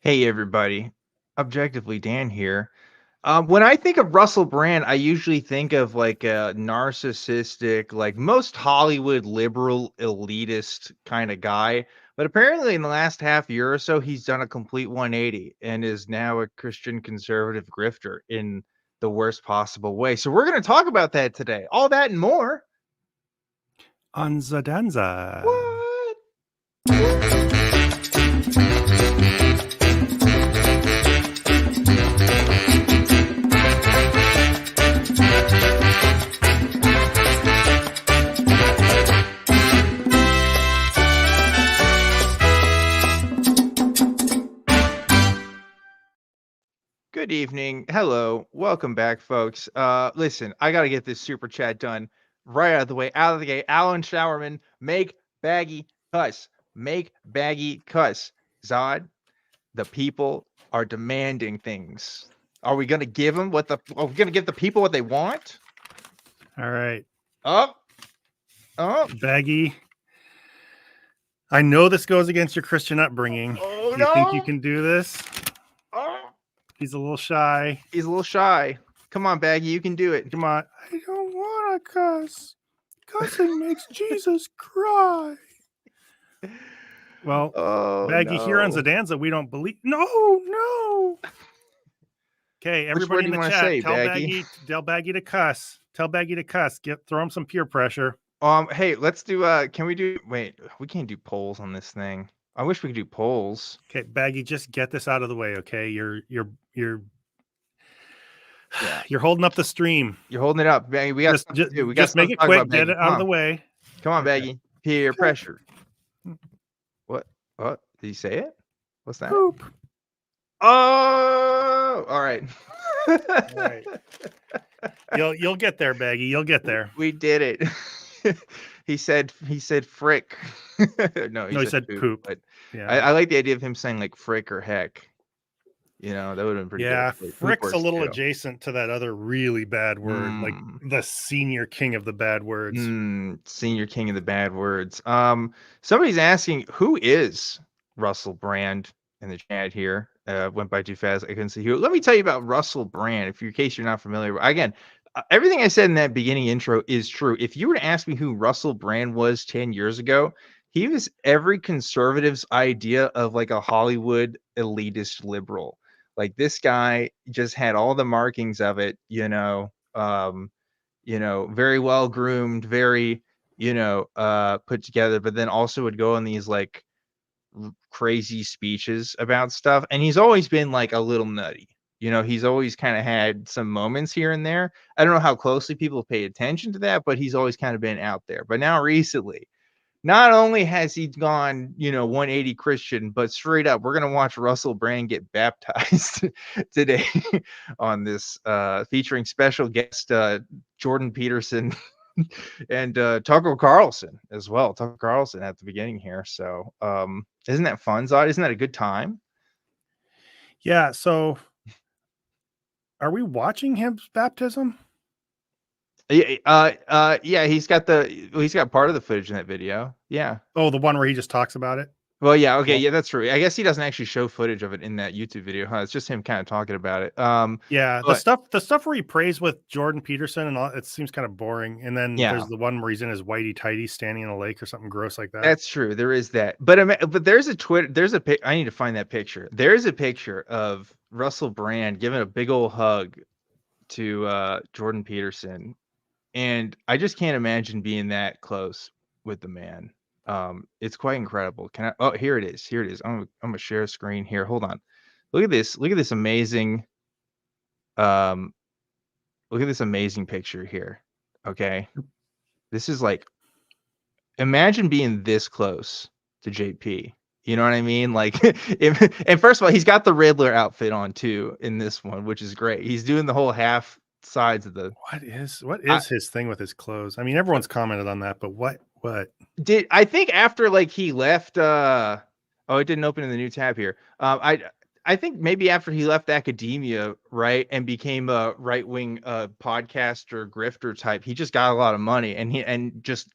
Hey everybody, Objectively Dan here. When I think of Russell Brand, I usually think of like a narcissistic, like most Hollywood liberal elitist kind of guy. But apparently, in the last half year or so, he's done a complete 180 and is now a Christian conservative grifter in the worst possible way. So we're going to talk about that today. All that and more. Anza Danza. What? Good evening. Hello. Welcome back, folks. Listen, I gotta get this super chat done right out of the way, out of the gate. Alan Showerman, make baggy cuss. Make baggy cuss. Zod, the people are demanding things. Are we gonna give them are we gonna give the people what they want? All right. Oh, Baggy. I know this goes against your Christian upbringing. oh Do you think you no. can do this? Oh, He's a little shy. he's a little shy. Come on, Baggy, you can do it. Come on. I don't want to cuss. Cussing makes Jesus cry. Well, Oh, Baggy, here on no. Zadanza, we don't believe. No. Okay, Which word everybody do in you the want to chat, say, tell Baggy? Baggy to cuss. Tell Baggy to cuss. Throw him some peer pressure. Hey, let's do can we do wait, we can't do polls on this thing. I wish we could do polls. Okay, Baggy, just get this out of the way, okay? You're Yeah. you're holding up the stream. You're holding it up, Baggy. We got Just, stuff just, to do. We got just stuff make to it talk quick. about, Get Baggy. it out of the way. Come on, Okay. Baggy. Peer pressure. What? Did he say it? What's that? Poop. Oh, all right. All right. You'll get there, Baggy. You'll get there. We did it. He said frick. No, he said poop. But Yeah. I like the idea of him saying like frick or heck. You know, that would have been pretty Yeah, good. frick's a little adjacent to that other really bad word, like Mm. the senior king of the bad words. Senior king of the bad words. Somebody's asking, who is Russell Brand in the chat here? Went by too fast. I couldn't see who. Let me tell you about Russell Brand, in case you're not familiar. Again, everything I said in that beginning intro is true. If you were to ask me who Russell Brand was 10 years ago, he was every conservative's idea of like a Hollywood elitist liberal. Like this guy just had all the markings of it, very well groomed, very, put together, but then also would go on these like crazy speeches about stuff. And he's always been like a little nutty. He's always kind of had some moments here and there. I don't know how closely people pay attention to that, but he's always kind of been out there. But now recently, not only has he gone, 180 Christian, but straight up, we're going to watch Russell Brand get baptized today on this, featuring special guest Jordan Peterson and Tucker Carlson as well. Tucker Carlson at the beginning here. So isn't that fun, Zod? Isn't that a good time? Yeah. So are we watching his baptism? Yeah, he's got part of the footage in that video. Yeah. Oh, the one where he just talks about it. Well, yeah, okay, yeah, that's true. I guess he doesn't actually show footage of it in that YouTube video, huh? It's just him kind of talking about it. Yeah, the stuff where he prays with Jordan Peterson and all, it seems kind of boring. And then there's the one where he's in his whitey tighty standing in a lake or something gross like that. That's true. There is that. But there's a I need to find that picture. There's a picture of Russell Brand giving a big old hug to Jordan Peterson. And I just can't imagine being that close with the man. It's quite incredible. Here it is. I'm gonna share a screen here. Hold on. Look at this amazing picture here. Okay. This is like, imagine being this close to JP. You know what I mean? Like, and first of all, he's got the Riddler outfit on too in this one, which is great. He's doing the whole half sides of the. What is his thing with his clothes? I mean, everyone's commented on that, but what did I think after like he left? It didn't open in the new tab here. I think maybe after he left academia, right, and became a right-wing podcaster, grifter type, he just got a lot of money, and just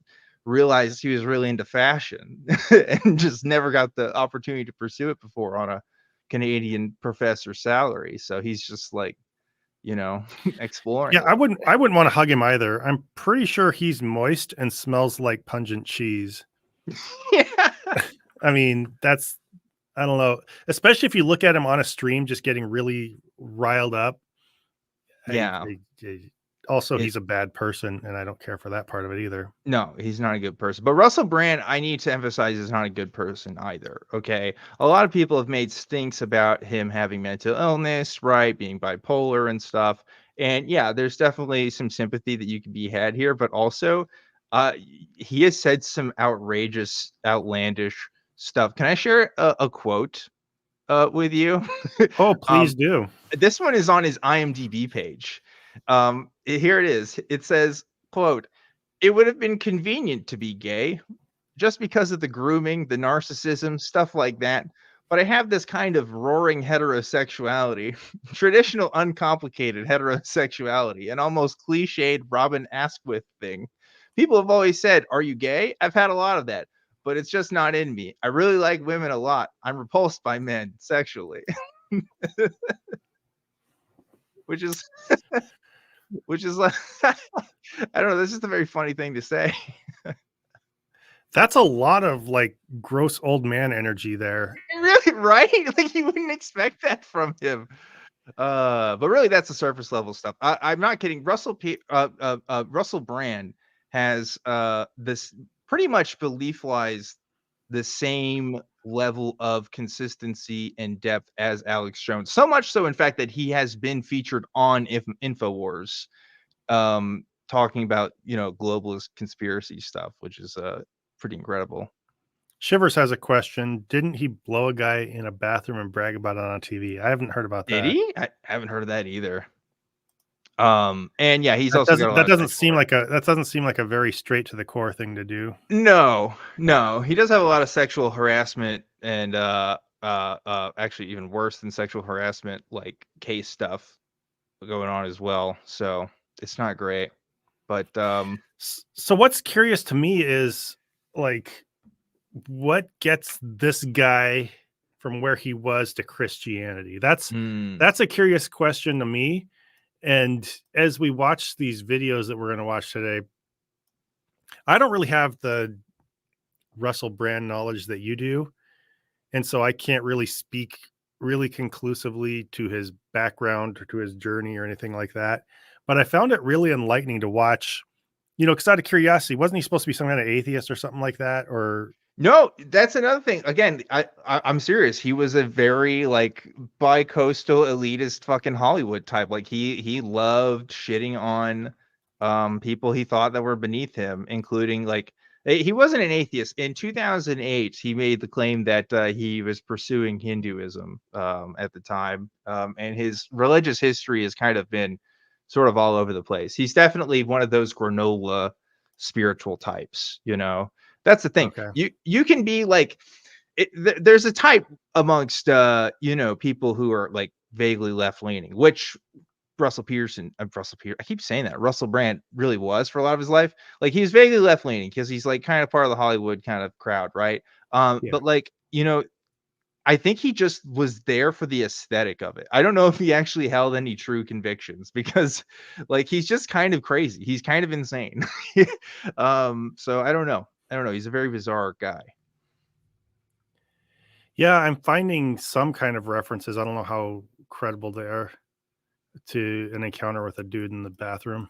realized he was really into fashion, and just never got the opportunity to pursue it before on a Canadian professor salary. So he's just like, exploring Yeah, a I little wouldn't want to hug him either. I'm pretty sure he's moist and smells like pungent cheese. bit. Yeah. I mean, I don't know. Especially if you look at him on a stream just getting really riled up. Yeah. Also, It, he's a bad person, and I don't care for that part of it either. No, he's not a good person. But Russell Brand, I need to emphasize, is not a good person either. Okay. A lot of people have made stinks about him having mental illness, right? Being bipolar and stuff. And yeah, there's definitely some sympathy that you can be had here. But also, he has said some outrageous, outlandish stuff. Can I share a quote with you? Oh, please um, do. this one is on his IMDb page. Here it is. It says, quote, "It would have been convenient to be gay just because of the grooming, the narcissism, stuff like that. But I have this kind of roaring heterosexuality, traditional uncomplicated heterosexuality, an almost cliched Robin Asquith thing. People have always said, 'Are you gay?' I've had a lot of that, but it's just not in me. I really like women a lot. I'm repulsed by men sexually." which is which is like I don't know, that's just a very funny thing to say. That's a lot of like gross old man energy there. Really, right? Like you wouldn't expect that from him. But really, that's the surface level stuff. I'm not kidding. Russell Brand has this pretty much belief wise the same level of consistency and depth as Alex Jones. So much so, in fact, that he has been featured on Infowars, talking about globalist conspiracy stuff, which is pretty incredible. Shivers has a question. Didn't he blow a guy in a bathroom and brag about it on TV? I haven't heard about Did that. he? I haven't heard of that either. And yeah, he's That also got a lot of doesn't sexual seem like a very straight to the core thing to do. No, he does have a lot of sexual harassment and actually even worse than sexual harassment, like case stuff going on as well. So it's not great. But So what's curious to me is like what gets this guy from where he was to Christianity? That's a curious question to me. And as we watch these videos that we're going to watch today, I don't really have the Russell Brand knowledge that you do. And so I can't really speak really conclusively to his background or to his journey or anything like that. But I found it really enlightening to watch, because out of curiosity, wasn't he supposed to be some kind of atheist or something like that? Or no, that's another thing. Again, I'm serious. He was a very like bi-coastal elitist fucking Hollywood type. Like he loved shitting on people he thought that were beneath him, including like he wasn't an atheist. In 2008, he made the claim that he was pursuing Hinduism at the time. And his religious history has kind of been sort of all over the place. He's definitely one of those granola spiritual types, That's the thing. okay, You can be like there's a type amongst people who are like vaguely left leaning, which Russell I keep saying that. Russell Brand really was for a lot of his life. Like he was vaguely left leaning because he's like kind of part of the Hollywood kind of crowd, right? yeah, But like, I think he just was there for the aesthetic of it. I don't know if he actually held any true convictions because like he's just kind of crazy. He's kind of insane. So I don't know. He's a very bizarre guy. yeah. I'm finding some kind of references. I don't know how credible they are to an encounter with a dude in the bathroom.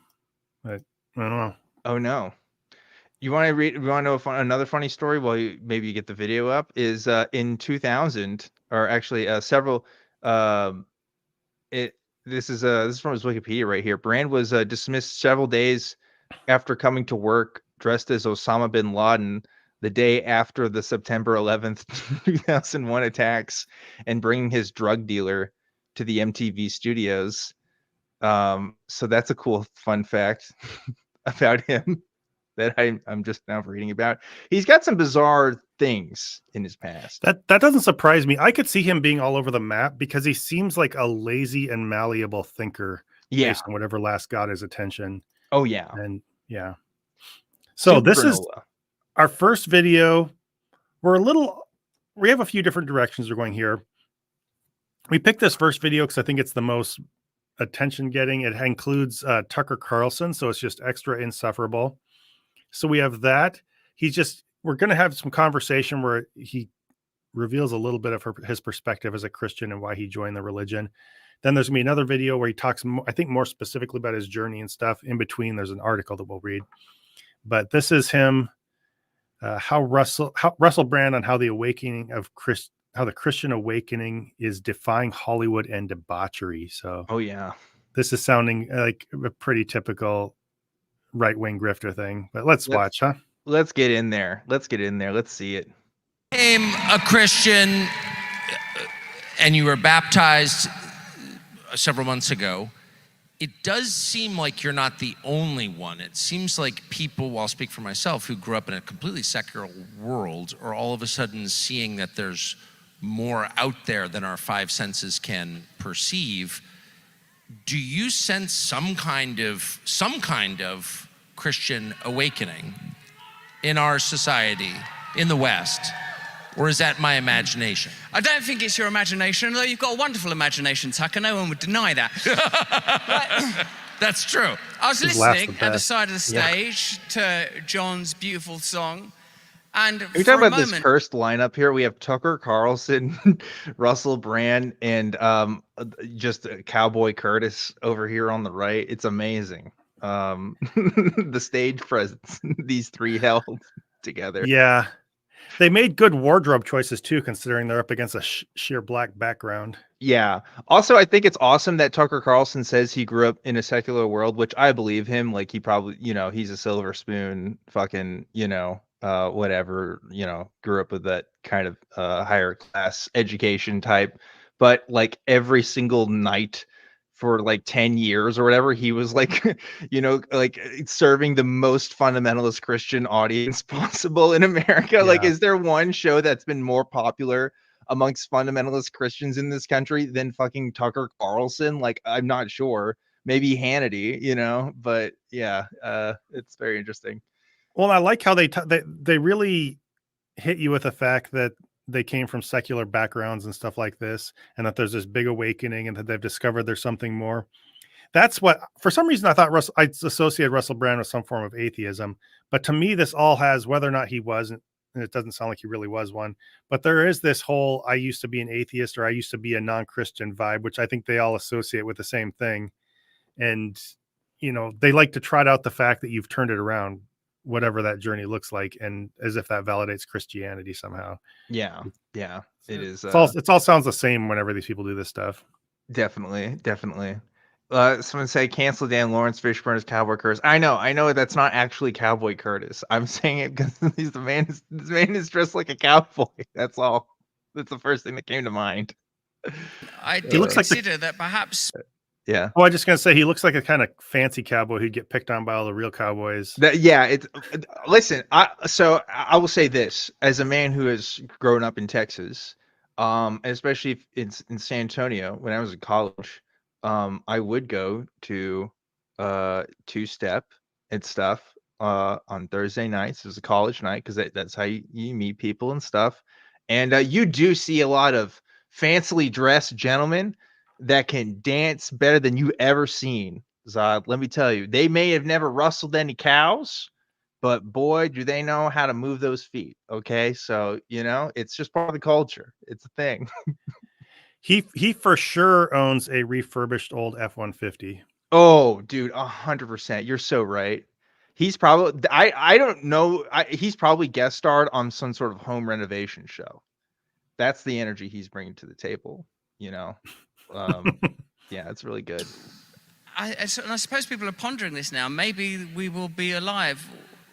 But I don't know. Oh no. You want to read? You want to know another funny story? While maybe you get the video up, is in 2000, or actually several. Um, it this is from his Wikipedia right here. Brand was dismissed several days after coming to work dressed as Osama bin Laden the day after the September 11th, 2001 attacks, and bringing his drug dealer to the MTV studios. So that's a cool fun fact about him that I'm just now reading about. He's got some bizarre things in his past. That doesn't surprise me. I could see him being all over the map because he seems like a lazy and malleable thinker Yeah. based on whatever last got his attention. Oh yeah. And yeah. So Super this is granola. our first video. We have a few different directions we're going here. We picked this first video because I think it's the most attention getting. It includes Tucker Carlson, so it's just extra insufferable. So we have that. We're going to have some conversation where he reveals a little bit of his perspective as a Christian and why he joined the religion. Then there's going to be another video where he talks, I think, more specifically about his journey and stuff. In between, there's an article that we'll read. But this is him, how Russell Brand on how the Christian awakening is defying Hollywood and debauchery. So, oh yeah, this is sounding like a pretty typical right-wing grifter thing. But let's watch, huh? Let's get in there. Let's see it. Became a Christian, and you were baptized several months ago. It does seem like you're not the only one. It seems like people, well, I'll speak for myself, who grew up in a completely secular world, are all of a sudden seeing that there's more out there than our five senses can perceive. Do you sense some kind of Christian awakening in our society, in the West? Or is that my imagination? I don't think it's your imagination, although you've got a wonderful imagination, Tucker. No one would deny that. That's true. I was listening at the side of the stage to John's beautiful song. And are we talking about this cursed lineup here? We have Tucker Carlson, Russell Brand, and just Cowboy Curtis over here on the right. It's amazing. The stage presence these three held together. Yeah. They made good wardrobe choices too, considering they're up against a sheer black background. Yeah. Also, I think it's awesome that Tucker Carlson says he grew up in a secular world, which I believe him. Like he probably, he's a silver spoon fucking, whatever, grew up with that kind of higher class education type. But like every single night for like 10 years or whatever, he was like, like serving the most fundamentalist Christian audience possible in America. Yeah. Like, is there one show that's been more popular amongst fundamentalist Christians in this country than fucking Tucker Carlson? Like, I'm not sure. Maybe Hannity, but yeah, it's very interesting. Well, I like how they really hit you with the fact that they came from secular backgrounds and stuff like this, and that there's this big awakening and that they've discovered there's something more. That's what, for some reason, I thought I associated Russell Brand with some form of atheism. But to me, this all has, whether or not he wasn't, and it doesn't sound like he really was one, but there is this whole, I used to be an atheist or I used to be a non-Christian vibe, which I think they all associate with the same thing. And, they like to trot out the fact that you've turned it around, whatever that journey looks like, and as if that validates Christianity somehow. Yeah, it is. It all sounds the same whenever these people do this stuff. Definitely. Someone say cancel Dan Lawrence Fishburne as Cowboy Curtis. I know that's not actually Cowboy Curtis. I'm saying it because this man is dressed like a cowboy. That's all. That's the first thing that came to mind. I do consider that perhaps. Yeah. Well, I'm just gonna say he looks like a kind of fancy cowboy who'd get picked on by all the real cowboys. Listen. I will say this as a man who has grown up in Texas, especially in San Antonio. When I was in college, I would go to two-step and stuff on Thursday nights. It was a college night because that's how you meet people and stuff. And you do see a lot of fancily dressed gentlemen that can dance better than you ever seen. Zod, let me tell you, they may have never rustled any cows, but boy, do they know how to move those feet. Okay. So, it's just part of the culture. It's a thing. He for sure owns a refurbished old F-150. Oh, dude, 100%. You're so right. He's probably, I don't know. He's probably guest starred on some sort of home renovation show. That's the energy he's bringing to the table, yeah, it's really good. I suppose people are pondering this now. Maybe we will be alive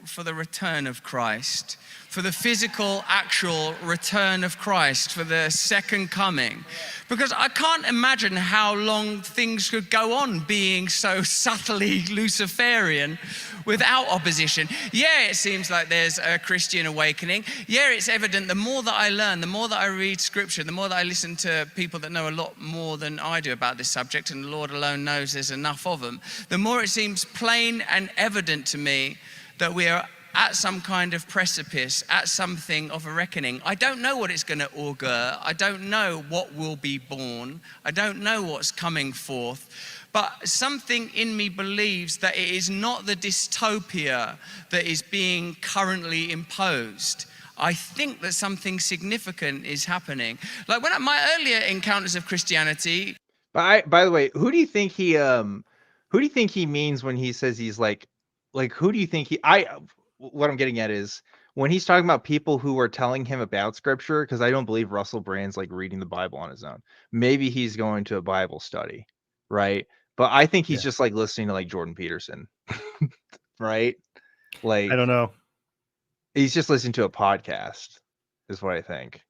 for the return of Christ, for the physical, actual return of Christ, for the second coming. Because I can't imagine how long things could go on being so subtly Luciferian without opposition. Yeah, it seems like there's a Christian awakening. Yeah, it's evident. The more that I learn, the more that I read scripture, the more that I listen to people that know a lot more than I do about this subject, and the Lord alone knows there's enough of them, the more it seems plain and evident to me that we are at some kind of precipice, at something of a reckoning. I don't know what it's going to augur. I don't know what will be born. I don't know what's coming forth. But something in me believes that it is not the dystopia that is being currently imposed. I think that something significant is happening. Like when my earlier encounters of Christianity. By the way, who do you think he means when he says he's like who do you think what I'm getting at is when he's talking about people who are telling him about scripture, because I don't believe Russell Brand's like reading the Bible on his own. Maybe he's going to a Bible study, right? But I think he's just like listening to like Jordan Peterson, right? Like I don't know. He's just listening to a podcast, is what I think.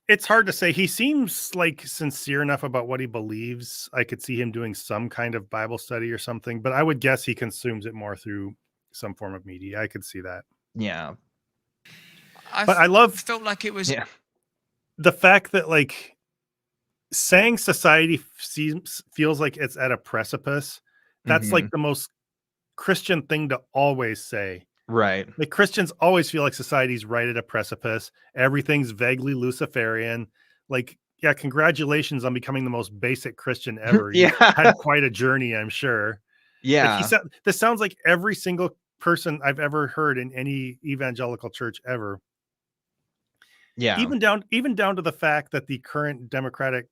It's hard to say. He seems like sincere enough about what he believes. I could see him doing some kind of Bible study or something, but I would guess he consumes it more through some form of media. I could see that. Yeah. I felt like it was the fact that like saying society feels like it's at a precipice. That's like the most Christian thing to always say. Right. Like Christians always feel like society's right at a precipice. Everything's vaguely Luciferian. Like, yeah, congratulations on becoming the most basic Christian ever. You've had quite a journey, I'm sure. Yeah. Like this sounds like every single person I've ever heard in any evangelical church ever. Yeah. Even down to the fact that the current Democratic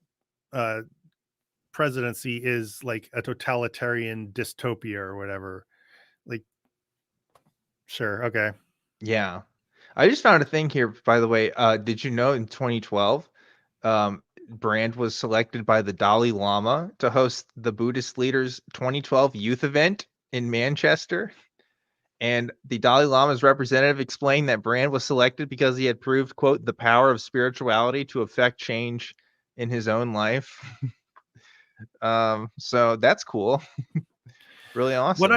presidency is like a totalitarian dystopia or whatever. Like, sure. Okay. Yeah. I just found a thing here, by the way. Did you know in 2012, Brand was selected by the Dalai Lama to host the Buddhist leaders' 2012 youth event in Manchester? And the Dalai Lama's representative explained that Brand was selected because he had proved, quote, the power of spirituality to affect change in his own life. So that's cool. Really awesome.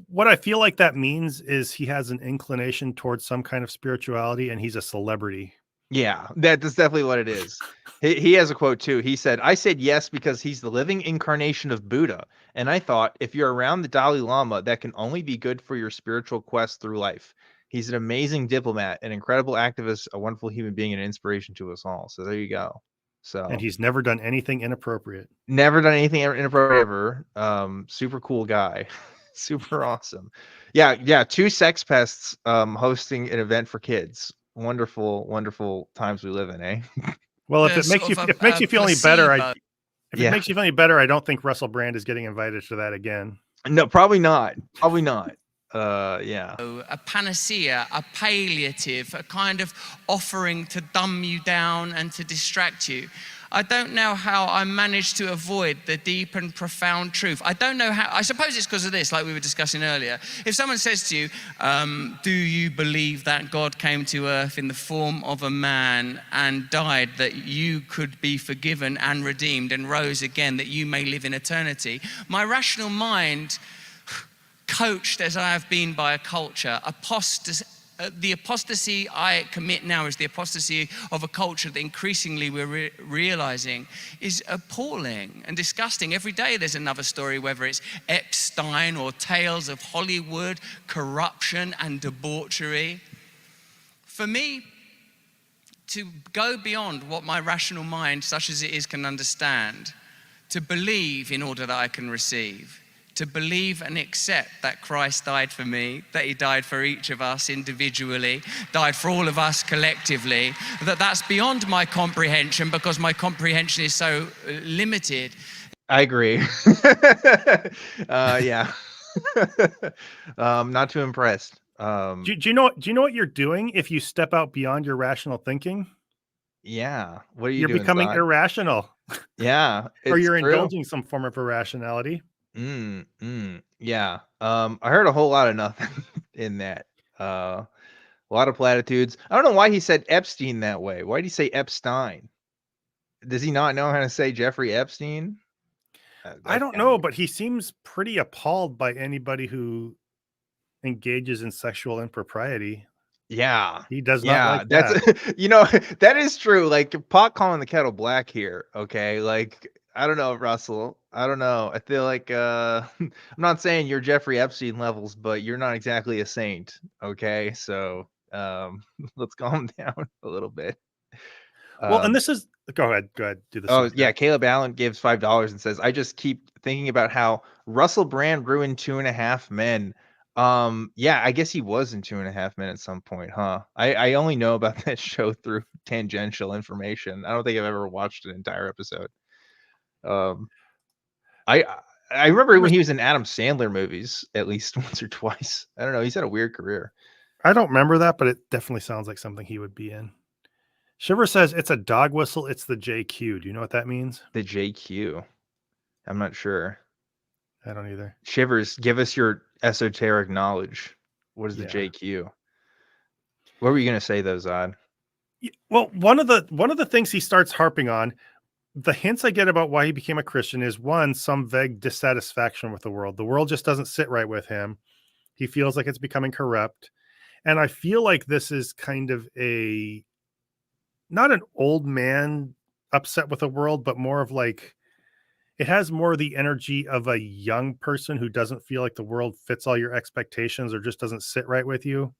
What I feel like that means is he has an inclination towards some kind of spirituality and he's a celebrity. Yeah, that's definitely what it is. He has a quote too. He said, "I said yes because he's the living incarnation of Buddha. And I thought if you're around the Dalai Lama, that can only be good for your spiritual quest through life. He's an amazing diplomat, an incredible activist, a wonderful human being, and an inspiration to us all." So there you go. So and he's never done anything inappropriate. Never done anything inappropriate ever. Super cool guy. Super awesome. Yeah. 2 sex pests hosting an event for kids. Wonderful times we live in, eh? Well, if it makes you feel any better, it makes you feel any better, I don't think Russell Brand is getting invited to that again. No, probably not. A panacea, a palliative, a kind of offering to dumb you down and to distract you. I don't know how I managed to avoid the deep and profound truth. I don't know how. I suppose it's because of this, like we were discussing earlier. If someone says to you, do you believe that God came to earth in the form of a man and died that you could be forgiven and redeemed and rose again that you may live in eternity? My rational mind, coached as I have been by a culture, the apostasy I commit now is the apostasy of a culture that increasingly we're realizing is appalling and disgusting. Every day there's another story, whether it's Epstein or tales of Hollywood, corruption and debauchery. For me, to go beyond what my rational mind, such as it is, can understand, to believe in order that I can receive, to believe and accept that Christ died for me, that he died for each of us individually, died for all of us collectively, that's beyond my comprehension because my comprehension is so limited. I agree. Yeah. Not too impressed. Do you know what you're doing if you step out beyond your rational thinking? Yeah. What are you You're doing? Becoming irrational. Yeah. Or you're indulging some form of irrationality. Yeah. I heard a whole lot of nothing in that. A lot of platitudes. I don't know why he said Epstein that way. Why did he say Epstein? Does he not know how to say Jeffrey Epstein? I don't know, but he seems pretty appalled by anybody who engages in sexual impropriety. Yeah. He does not like that. That is true. Like pot calling the kettle black here. Okay. Like, I don't know, Russell. I don't know. I feel like I'm not saying you're Jeffrey Epstein levels, but you're not exactly a saint. Okay, so let's calm down a little bit. Well, and Um, this is go ahead, do the oh yeah, super. Caleb Allen gives $5 and says, "I just keep thinking about how Russell Brand ruined 2.5 Men." Yeah, I guess he was in 2.5 Men at some point, huh? I only know about that show through tangential information. I don't think I've ever watched an entire episode. Um, I I remember when he was in Adam Sandler movies at least once or twice. I don't know. He's had a weird career. I don't remember that, but it definitely sounds like something he would be in. Shiver says it's a dog whistle. It's the JQ. Do you know what that means? The JQ. I'm not sure. I don't either. Shivers, give us your esoteric knowledge. What is the JQ? What were you gonna say though, Zod? Well, one of the things he starts harping on, the hints I get about why he became a Christian is one, some vague dissatisfaction with the world. The world just doesn't sit right with him. He feels like it's becoming corrupt. And I feel like this is kind of a not an old man upset with the world, but more of like it has more of the energy of a young person who doesn't feel like the world fits all your expectations or just doesn't sit right with you.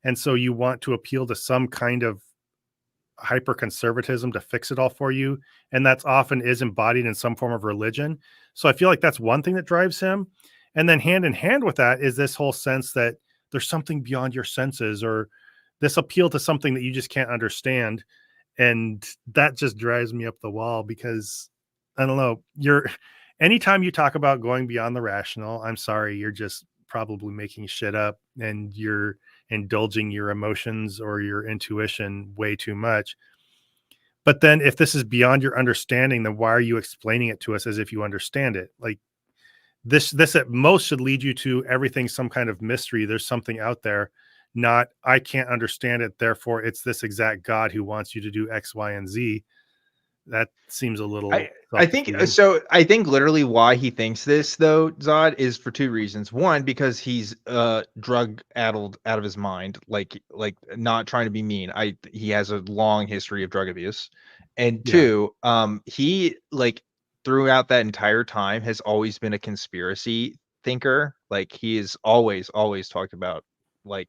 And so you want to appeal to some kind of hyper conservatism to fix it all for you. And that's often is embodied in some form of religion. So I feel like that's one thing that drives him. And then hand in hand with that is this whole sense that there's something beyond your senses or this appeal to something that you just can't understand. And that just drives me up the wall because I don't know, anytime you talk about going beyond the rational, I'm sorry, you're just probably making shit up and you're indulging your emotions or your intuition way too much. But then if this is beyond your understanding, then why are you explaining it to us as if you understand it? Like this at most should lead you to everything some kind of mystery. There's something out there, not I can't understand it, therefore it's this exact God who wants you to do X, Y, and Z. That seems a little I think so. I think literally why he thinks this though, Zod, is for two reasons. One, because he's drug addled out of his mind, like not trying to be mean. He has a long history of drug abuse. And two, he like throughout that entire time has always been a conspiracy thinker. Like he is always talked about like,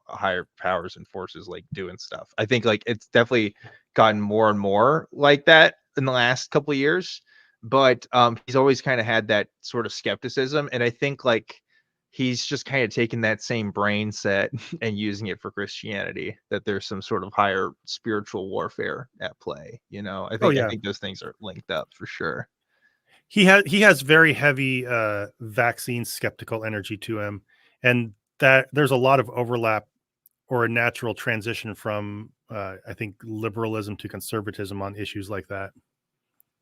higher powers and forces like doing stuff. I think like it's definitely gotten more and more like that in the last couple of years, but he's always kind of had that sort of skepticism, and I think like he's just kind of taken that same brain set and using it for Christianity, that there's some sort of higher spiritual warfare at play. I think those things are linked up for sure. He has very heavy vaccine skeptical energy to him, and that there's a lot of overlap or a natural transition from I think liberalism to conservatism on issues like that.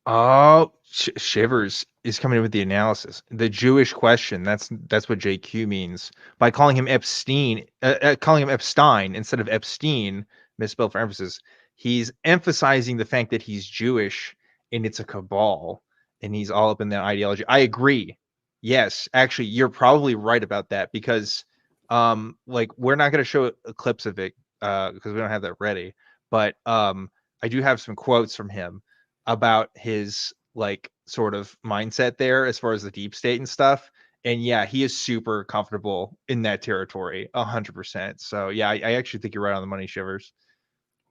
Oh, Shivers is coming in with the analysis. The Jewish question. That's what JQ means by calling him Epstein instead of Epstein, misspelled for emphasis. He's emphasizing the fact that he's Jewish and it's a cabal and he's all up in that ideology. I agree. Yes, actually, you're probably right about that because, like we're not going to show clips of it because we don't have that ready. But I do have some quotes from him about his like sort of mindset there as far as the deep state and stuff. And yeah, he is super comfortable in that territory 100%. So yeah, I actually think you're right on the money, Shivers.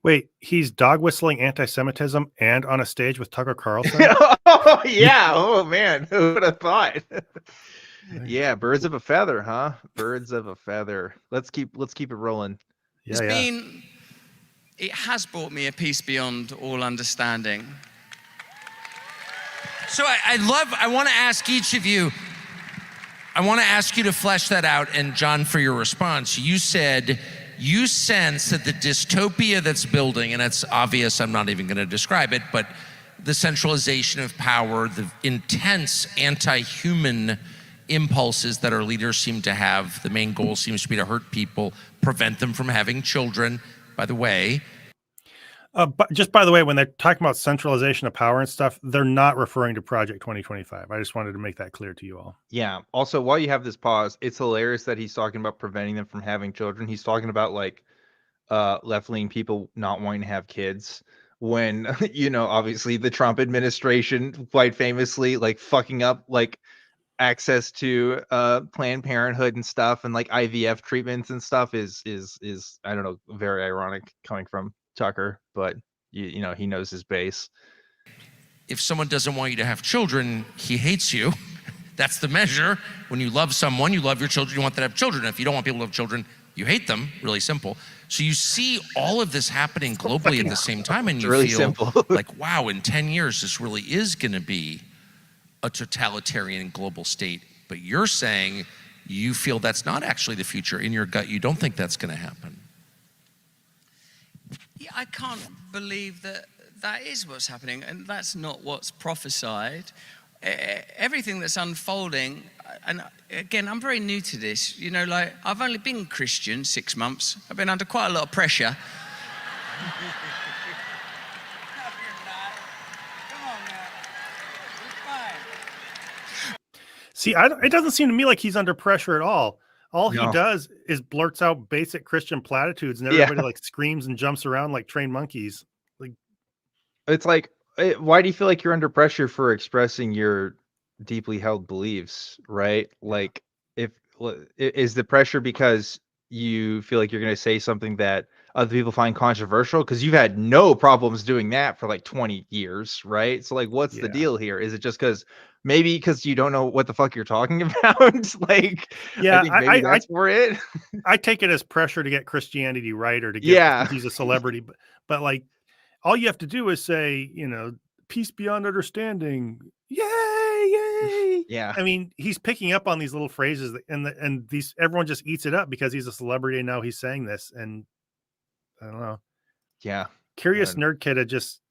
Wait, he's dog whistling anti-Semitism and on a stage with Tucker Carlson? Oh yeah. Oh man, who would have thought? Yeah, birds of a feather, huh? Birds of a feather. Let's keep it rolling. It has brought me a peace beyond all understanding. So I want to ask each of you, I want to ask you to flesh that out. And John, for your response, you said you sense that the dystopia that's building, and it's obvious, I'm not even going to describe it, but the centralization of power, the intense anti-human impulses that our leaders seem to have, the main goal seems to be to hurt people, prevent them from having children, by the way. But just by the way, when they're talking about centralization of power and stuff, they're not referring to Project 2025. I just wanted to make that clear to you all. Yeah. Also, while you have this pause, it's hilarious that he's talking about preventing them from having children. He's talking about like left-leaning people not wanting to have kids. when obviously the Trump administration quite famously like fucking up like access to Planned Parenthood and stuff, and like IVF treatments and stuff is I don't know, very ironic coming from Tucker, but you know, he knows his base. If someone doesn't want you to have children, he hates you. That's the measure. When you love someone, you love your children, you want them to have children. If you don't want people to have children, you hate them. Really simple. So you see all of this happening globally at the same time, and you really feel simple. like, wow, in 10 years, this really is going to be a totalitarian global state. But you're saying you feel that's not actually the future. In your gut, you don't think that's going to happen. Yeah, I can't believe that that is what's happening, and that's not what's prophesied. Everything that's unfolding, and again, I'm very new to this, you know, like I've only been Christian 6 months. I've been under quite a lot of pressure. See, it doesn't seem to me like he's under pressure at all. All he does is blurts out basic Christian platitudes, and everybody like screams and jumps around like trained monkeys. Like, it's like, why do you feel like you're under pressure for expressing your deeply held beliefs, right? Like, is the pressure because you feel like you're going to say something that other people find controversial? Because you've had no problems doing that for like 20 years, right? So like, what's the deal here? Is it just because maybe because you don't know what the fuck you're talking about? Like, yeah, I think maybe that's for it. I take it as pressure to get Christianity right, or to get he's a celebrity, but like, all you have to do is say, you know, peace beyond understanding. Yay, yay. Yeah. I mean, he's picking up on these little phrases, and these everyone just eats it up because he's a celebrity and now he's saying this. And I don't know. Yeah. Curious Nerd Kid had just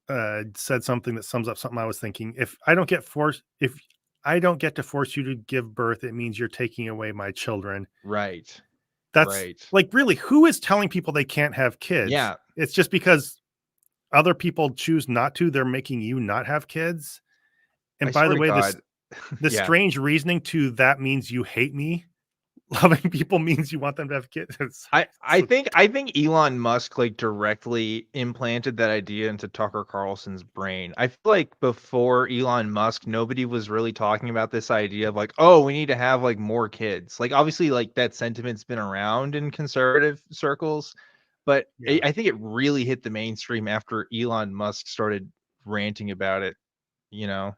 said something that sums up something I was thinking. If I don't get to force you to give birth, it means you're taking away my children. Right. That's like, really, who is telling people they can't have kids? Yeah. It's just because other people choose not to, they're making you not have kids. And by the way, this strange reasoning to that means you hate me. Loving people means you want them to have kids. I think Elon Musk like directly implanted that idea into Tucker Carlson's brain. I feel like before Elon Musk, nobody was really talking about this idea of like, oh, we need to have like more kids. Like, obviously, like that sentiment's been around in conservative circles, but I think it really hit the mainstream after Elon Musk started ranting about it, you know,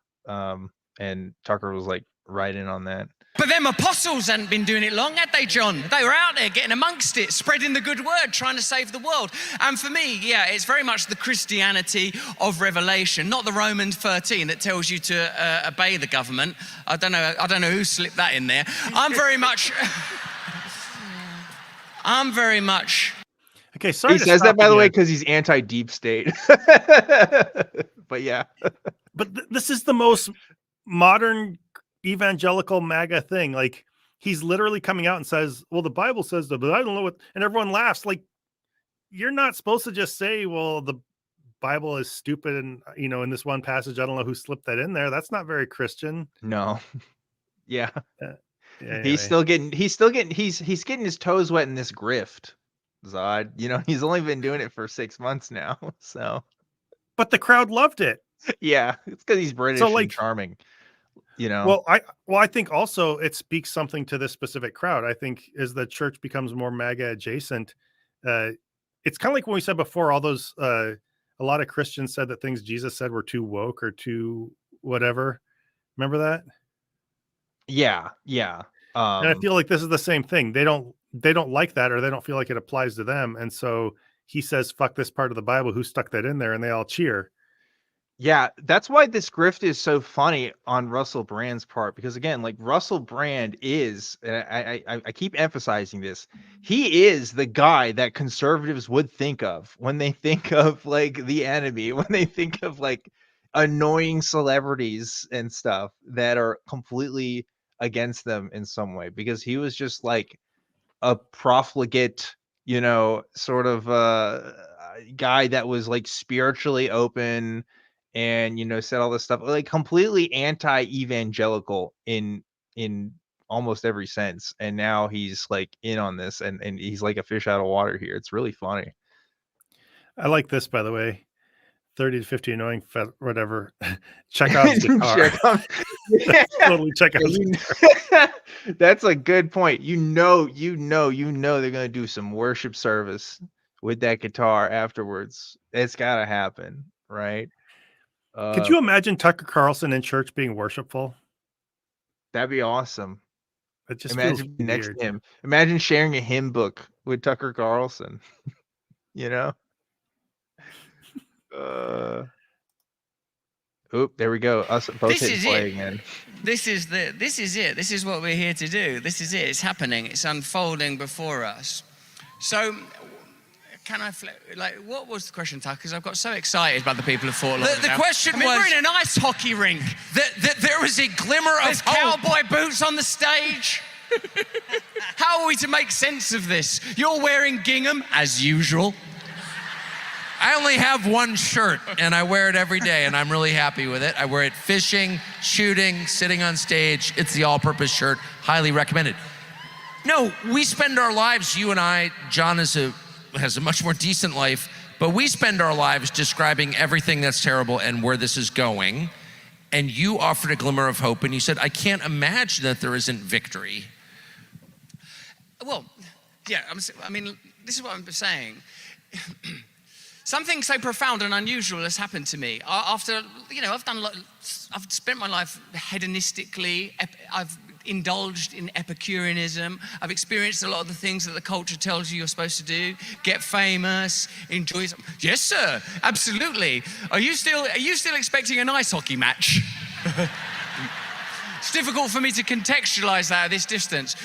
and Tucker was like right in on that. But them apostles hadn't been doing it long, had they, John? They were out there getting amongst it, spreading the good word, trying to save the world. And for me, it's very much the Christianity of Revelation, not the Romans 13 that tells you to obey the government. I don't know who slipped that in there. I'm very much. Okay, sorry. He says that, by the way, because he's anti-deep state. But yeah. But this is the most modern evangelical MAGA thing. Like, he's literally coming out and says, well, the Bible says that, but I don't know what, and everyone laughs. Like, you're not supposed to just say, well, the Bible is stupid, and you know, in this one passage, I don't know who slipped that in there. That's not very Christian. No. Yeah. Anyway. He's getting his toes wet in this grift, Zod. You know, he's only been doing it for 6 months now. So, but the crowd loved it. Yeah, it's because he's British and charming. You know, I think also it speaks something to this specific crowd. I think as the church becomes more MAGA adjacent, it's kind of like when we said before, all those a lot of Christians said that things Jesus said were too woke or too whatever. Remember that? Yeah. And I feel like this is the same thing. They don't like that, or they don't feel like it applies to them. And so he says, fuck this part of the Bible. Who stuck that in there? And they all cheer. Yeah, that's why this grift is so funny on Russell Brand's part, because again, like Russell Brand is, and I keep emphasizing this, he is the guy that conservatives would think of when they think of like the enemy, when they think of like annoying celebrities and stuff that are completely against them in some way, because he was just like a profligate, you know, sort of guy that was like spiritually open and, you know, said all this stuff, like completely anti-evangelical in almost every sense. And now he's like in on this, and he's like a fish out of water here. It's really funny. I like this, by the way. 30 to 50 annoying, whatever. Chekhov's guitar. Yeah. Totally Chekhov's guitar. That's a good point. You know, they're gonna do some worship service with that guitar afterwards. It's gotta happen, right? Could you imagine Tucker Carlson in church being worshipful? That'd be awesome. It just Imagine feels being next weird. to him. Imagine sharing a hymn book with Tucker Carlson. You know? Oop, there we go. Us both This hitting is play it. again. This is it. This is what we're here to do. This is it. It's happening. It's unfolding before us. So, can I what was the question, Tucker? Because I've got so excited about the people of Fort Lauderdale. The question was, we're in an ice hockey rink. that there was a glimmer There's of hope. cowboy boots on the stage. How are we to make sense of this? You're wearing gingham as usual. I only have one shirt, and I wear it every day, and I'm really happy with it. I wear it fishing, shooting, sitting on stage. It's the all-purpose shirt. Highly recommended. No, we spend our lives, you and I, John has a much more decent life, but we spend our lives describing everything that's terrible and where this is going. And you offered a glimmer of hope, and you said, I can't imagine that there isn't victory. Well, yeah, I mean, this is what I'm saying. Something so profound and unusual has happened to me. After, I've spent my life hedonistically. I've indulged in Epicureanism. I've experienced a lot of the things that the culture tells you you're supposed to do. Get famous, enjoy some. Yes, sir, absolutely. Are you still expecting an ice hockey match? It's difficult for me to contextualize that at this distance.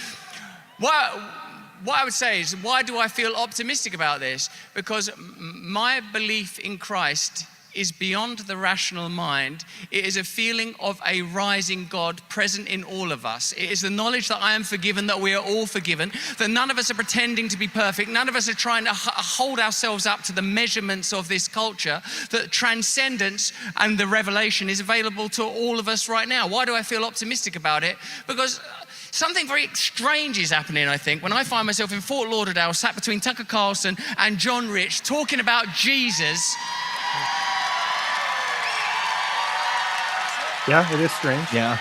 What I would say is, why do I feel optimistic about this? Because my belief in Christ is beyond the rational mind. It is a feeling of a rising God present in all of us. It is the knowledge that I am forgiven, that we are all forgiven, that none of us are pretending to be perfect, none of us are trying to hold ourselves up to the measurements of this culture, that transcendence and the revelation is available to all of us right now. Why do I feel optimistic about it? Because something very strange is happening, I think, when I find myself in Fort Lauderdale, sat between Tucker Carlson and John Rich, talking about Jesus. Yeah, it is strange. Yeah.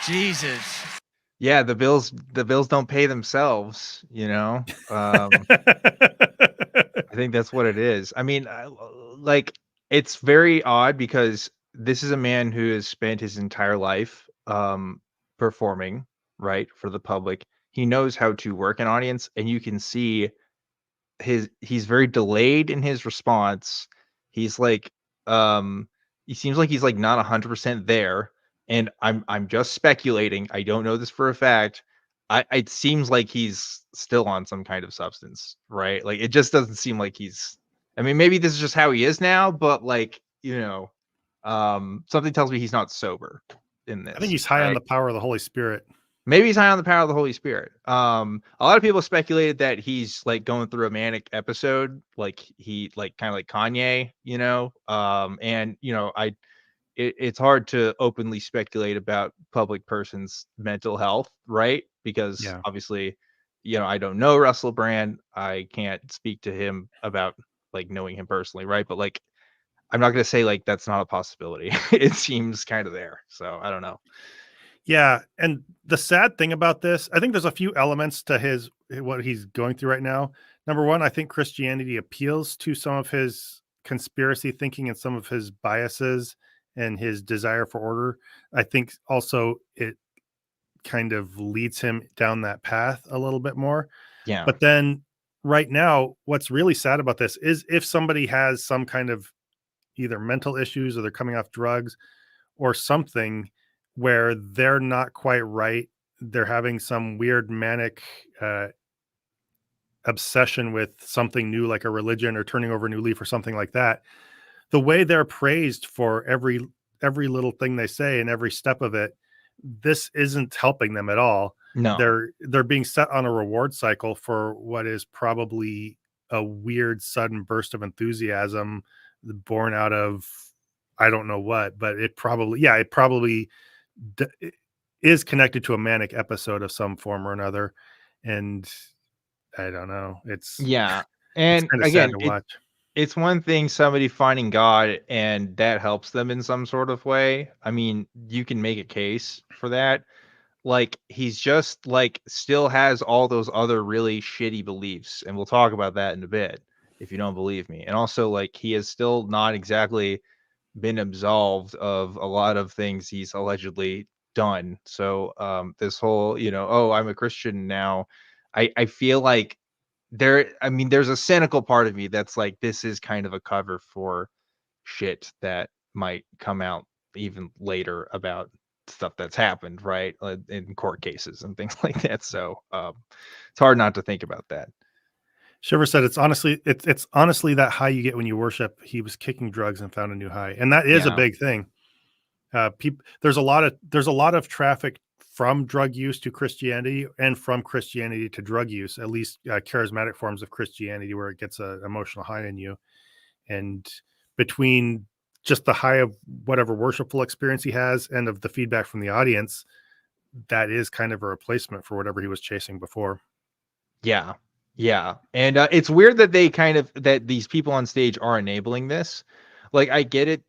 Jesus. Yeah, the bills don't pay themselves, I think that's what it is. I mean, it's very odd because this is a man who has spent his entire life performing, right, for the public. He knows how to work an audience, and you can see he's very delayed in his response. He's like he seems like he's like not 100% there, and I'm just speculating. I don't know this for a fact. It seems like he's still on some kind of substance, right? Like, it just doesn't seem like he's. I mean, maybe this is just how he is now, but something tells me he's not sober in this. I think he's high on right? the power of the Holy Spirit. Maybe he's high on the power of the Holy Spirit. A lot of people speculated that he's like going through a manic episode, like he kind of like Kanye, and it's hard to openly speculate about public person's mental health, right? Because obviously, I don't know Russell Brand. I can't speak to him about like knowing him personally, right? But like, I'm not gonna say like that's not a possibility. It seems kind of there, so I don't know. Yeah, and the sad thing about this, I think there's a few elements to what he's going through right now. Number one, I think Christianity appeals to some of his conspiracy thinking and some of his biases and his desire for order. I think also it kind of leads him down that path a little bit more. Yeah. But then right now, what's really sad about this is if somebody has some kind of either mental issues or they're coming off drugs or something where they're not quite right, they're having some weird manic obsession with something new, like a religion or turning over a new leaf or something like that. The way they're praised for every little thing they say and every step of it, this isn't helping them at all. No, they're being set on a reward cycle for what is probably a weird sudden burst of enthusiasm born out of I don't know what, but it probably is connected to a manic episode of some form or another. And I don't know. It's and it's again, sad to watch. it's one thing somebody finding God and that helps them in some sort of way. I mean, you can make a case for that. Like, he's just like still has all those other really shitty beliefs, and we'll talk about that in a bit if you don't believe me. And also, like, he has still not exactly been absolved of a lot of things he's allegedly done. So this whole, oh, I'm a Christian now. I feel like there's a cynical part of me that's like, this is kind of a cover for shit that might come out even later about stuff that's happened, right? In court cases and things like that. So it's hard not to think about that. Shiver said it's honestly that high you get when you worship. He was kicking drugs and found a new high, and that is a big thing. There's a lot of traffic from drug use to Christianity and from Christianity to drug use, at least charismatic forms of Christianity where it gets an emotional high in you. And between just the high of whatever worshipful experience he has and of the feedback from the audience, that is kind of a replacement for whatever he was chasing before. Yeah. Yeah. And it's weird that that these people on stage are enabling this. Like, I get it,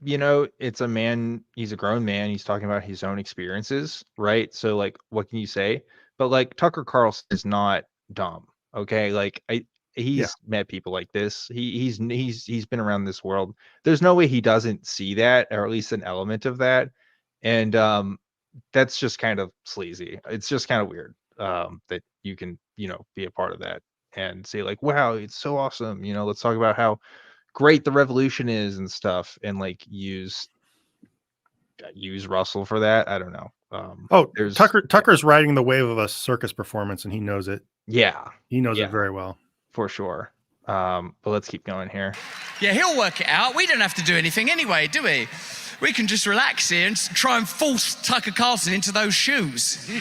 it's a man, he's a grown man, he's talking about his own experiences, right? So, like, what can you say? But, like, Tucker Carlson is not dumb, okay? Like, he's met people like this. He's been around this world. There's no way he doesn't see that, or at least an element of that. And that's just kind of sleazy. It's just kind of weird that you can, be a part of that and say, like, wow, it's so awesome. Let's talk about how great the revolution is and stuff, and like use Russell for that. I don't know. Tucker's riding the wave of a circus performance, and he knows it. Yeah, he knows it very well, for sure. But let's keep going here. Yeah, he'll work it out. We don't have to do anything anyway, do we? We can just relax here and try and force Tucker Carlson into those shoes.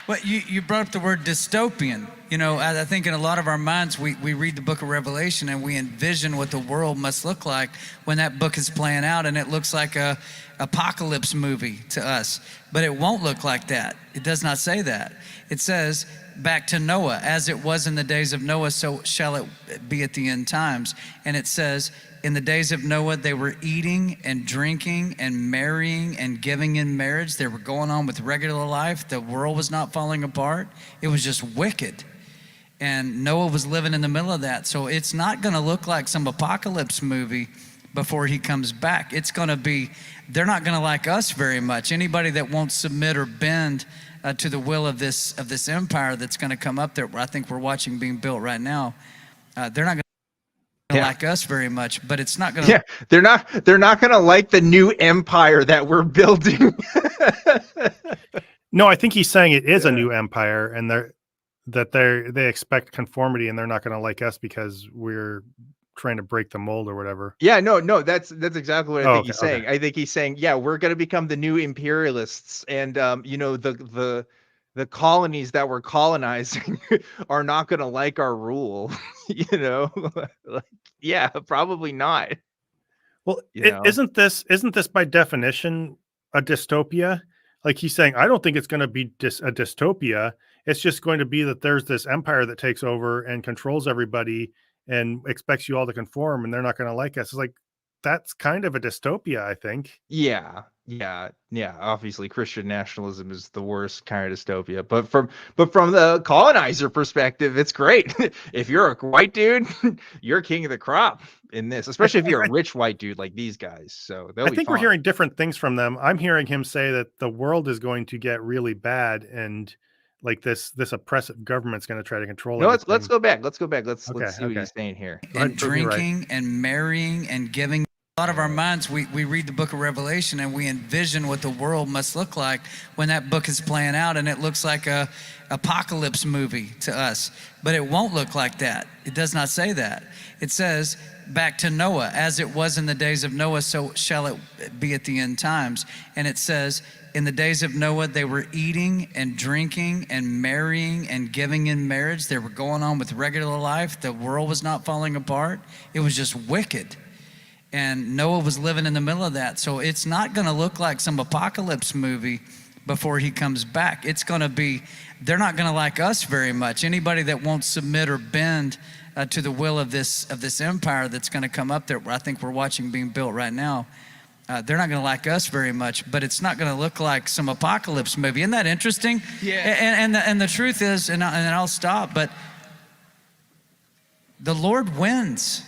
Well, you brought up the word dystopian. I think in a lot of our minds, we read the book of Revelation and we envision what the world must look like when that book is playing out, and it looks like a apocalypse movie to us. But it won't look like that. It does not say that. It says, back to Noah, as it was in the days of Noah, so shall it be at the end times. And it says, in the days of Noah, they were eating and drinking and marrying and giving in marriage. They were going on with regular life. The world was not falling apart. It was just wicked. And Noah was living in the middle of that. So it's not going to look like some apocalypse movie before he comes back. It's going to be, they're not going to like us very much. Anybody that won't submit or bend to the will of this empire that's going to come up there, I think we're watching being built right now, they're not going to like us very much, but it's not going to. Yeah, they're not going to like the new empire that we're building. No, I think he's saying it is a new empire, and they expect conformity, and they're not going to like us because we're trying to break the mold or whatever. Yeah, no, that's exactly what I think he's saying. I think he's saying, yeah, we're going to become the new imperialists, and the colonies that we're colonizing are not going to like our rule. Like, yeah, probably not. Well, isn't this by definition a dystopia? Like, he's saying, I don't think it's going to be a dystopia. It's just going to be that there's this empire that takes over and controls everybody and expects you all to conform, and they're not going to like us. It's like, that's kind of a dystopia, I think. Yeah. Obviously, Christian nationalism is the worst kind of dystopia, but from the colonizer perspective, it's great. If you're a white dude, you're king of the crop in this, especially if you're a rich white dude like these guys. So I think we're hearing different things from them. I'm hearing him say that the world is going to get really bad, and like this oppressive government's going to try to control it. No, let's go back. Let's see what he's saying here. And drinking and marrying and giving. A lot of our minds, we read the book of Revelation and we envision what the world must look like when that book is playing out, and it looks like a apocalypse movie to us. But it won't look like that. It does not say that. It says, back to Noah, as it was in the days of Noah, so shall it be at the end times. And it says, in the days of Noah, they were eating and drinking and marrying and giving in marriage. They were going on with regular life. The world was not falling apart. It was just wicked. And Noah was living in the middle of that. So it's not going to look like some apocalypse movie before he comes back. It's going to be, they're not going to like us very much. Anybody that won't submit or bend to the will of this empire that's going to come up there, I think we're watching being built right now, they're not going to like us very much, but it's not going to look like some apocalypse movie. Isn't that interesting? Yeah. And the truth is, and I'll stop, but the Lord wins.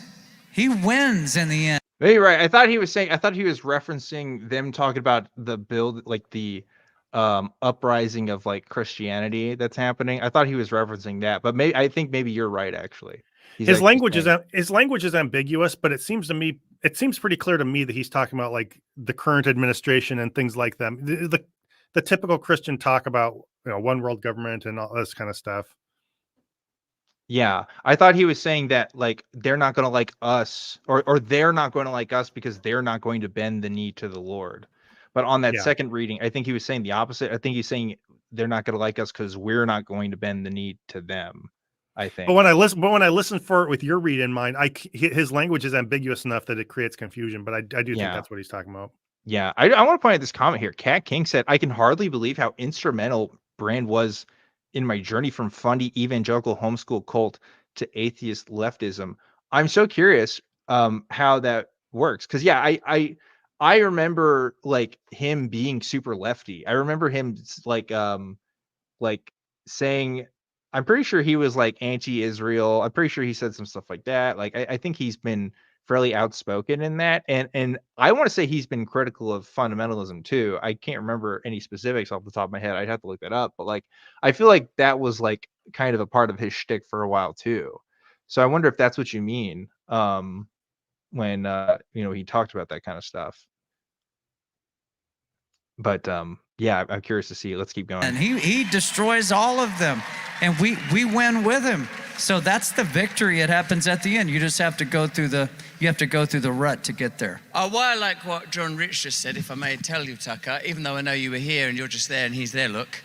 He wins in the end. You're right. I thought he was referencing them talking about the build, like the uprising of like Christianity that's happening. I thought he was referencing that, but I think maybe you're right, actually. His language is ambiguous, but it seems pretty clear to me that he's talking about like the current administration and things like them. The typical Christian talk about, one world government and all this kind of stuff. Yeah, I thought he was saying that like they're not going to like us, or they're not going to like us because they're not going to bend the knee to the Lord. But on that second reading, I think he was saying the opposite. I think he's saying they're not going to like us because we're not going to bend the knee to them. I think. But when I listen for it with your read in mind, his language is ambiguous enough that it creates confusion. But I do think that's what he's talking about. Yeah, I want to point out this comment here. Kat King said, "I can hardly believe how instrumental Brand was in my journey from fundy evangelical homeschool cult to atheist leftism." I'm so curious how that works, because I remember like him being super lefty. I remember him like saying, I'm pretty sure he was like anti-Israel. I'm pretty sure he said some stuff like that. Like I think he's been fairly outspoken in that, and I want to say he's been critical of fundamentalism too. I can't remember any specifics off the top of my head. I'd have to look that up, but like I feel like that was like kind of a part of his shtick for a while too. So I wonder if that's what you mean when he talked about that kind of stuff. But yeah, I'm curious to see. Let's keep going. And he destroys all of them, and we win with him. So that's the victory. It happens at the end. You just have to go through the rut to get there. Well, I like what John Rich just said, if I may tell you, Tucker, even though I know you were here and you're just there and he's there, look.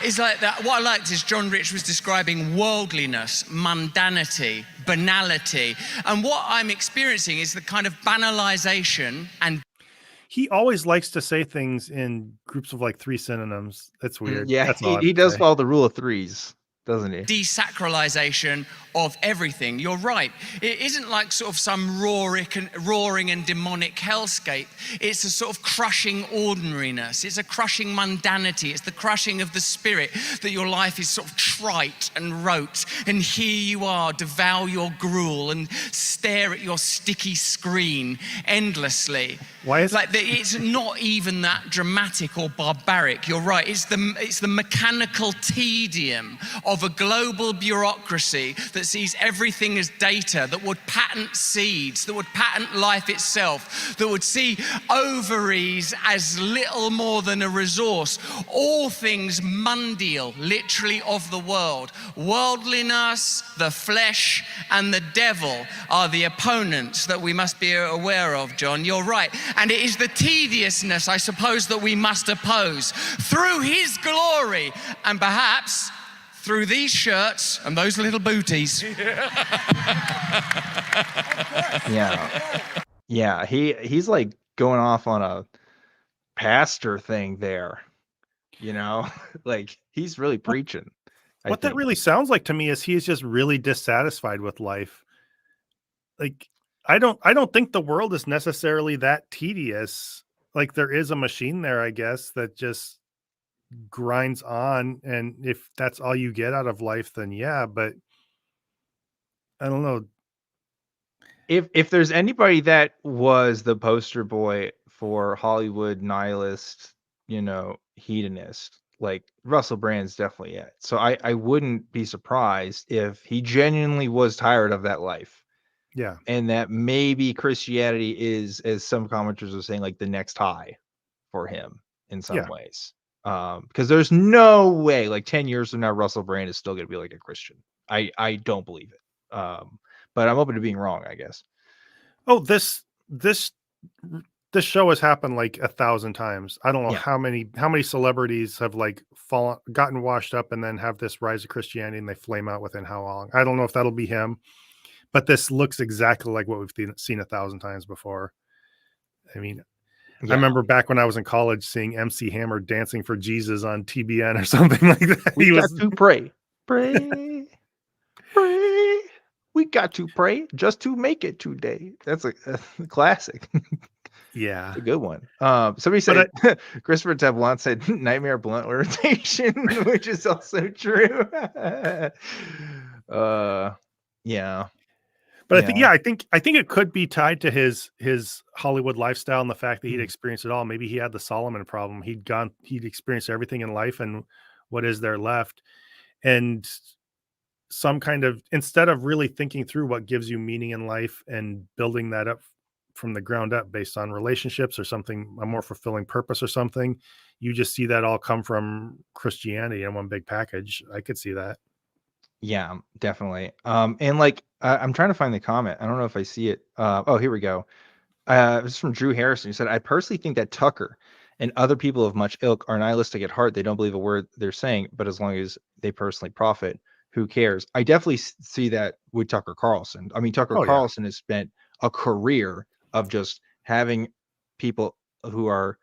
It's like that. What I liked is John Rich was describing worldliness, mundanity, banality. And what I'm experiencing is the kind of banalization and he always likes to say things in groups of like 3 synonyms. That's weird. Yeah, that's he does follow the rule of threes, doesn't he? Desacralization of everything. You're right. It isn't like sort of some roaring and demonic hellscape. It's a sort of crushing ordinariness. It's a crushing mundanity. It's the crushing of the spirit, that your life is sort of trite and rote. And here you are, devour your gruel and stare at your sticky screen endlessly. Why is it's not even that dramatic or barbaric. You're right. It's the mechanical tedium of a global bureaucracy that sees everything as data, that would patent seeds, that would patent life itself, that would see ovaries as little more than a resource. All things mundial, literally of the world. Worldliness, the flesh, and the devil are the opponents that we must be aware of, John. You're right. And it is the tediousness, I suppose, that we must oppose through his glory, and perhaps through these shirts and those little booties. Yeah, he's like going off on a pastor thing there, like he's really preaching. What that really sounds like to me is he's just really dissatisfied with life. Like I don't think the world is necessarily that tedious. Like there is a machine there, I guess, that just grinds on, and if that's all you get out of life, then yeah, but I don't know. If there's anybody that was the poster boy for Hollywood nihilist, hedonist, like Russell Brand's definitely it. So I wouldn't be surprised if he genuinely was tired of that life. Yeah. And that maybe Christianity is, as some commenters are saying, like the next high for him in some ways. Because there's no way, like 10 years from now, Russell Brand is still going to be like a Christian. I don't believe it. But I'm open to being wrong, I guess. Oh, this show has happened like 1,000 times. I don't know how many celebrities have like gotten washed up and then have this rise of Christianity and they flame out within how long. I don't know if that'll be him, but this looks exactly like what we've seen 1,000 times before. I mean, I remember back when I was in college seeing MC Hammer dancing for Jesus on TBN or something like that. We got to pray, pray. We got to pray just to make it today. That's a classic. Yeah, a good one. Somebody said Christopher Teblant said nightmare blunt irritation, which is also true. Yeah. But I think it could be tied to his Hollywood lifestyle and the fact that he'd experienced it all. Maybe he had the Solomon problem. He'd experienced everything in life, and what is there left? And some kind of, instead of really thinking through what gives you meaning in life and building that up from the ground up based on relationships or something, a more fulfilling purpose or something, you just see that all come from Christianity in one big package. I could see that. Yeah, definitely. And like, I'm trying to find the comment. I don't know if I see it. Oh, here we go. This is from Drew Harrison, who said, I personally think that Tucker and other people of much ilk are nihilistic at heart. They don't believe a word they're saying, but as long as they personally profit, who cares? I definitely see that with Tucker Carlson. I mean, Tucker Carlson has spent a career of just having people who are,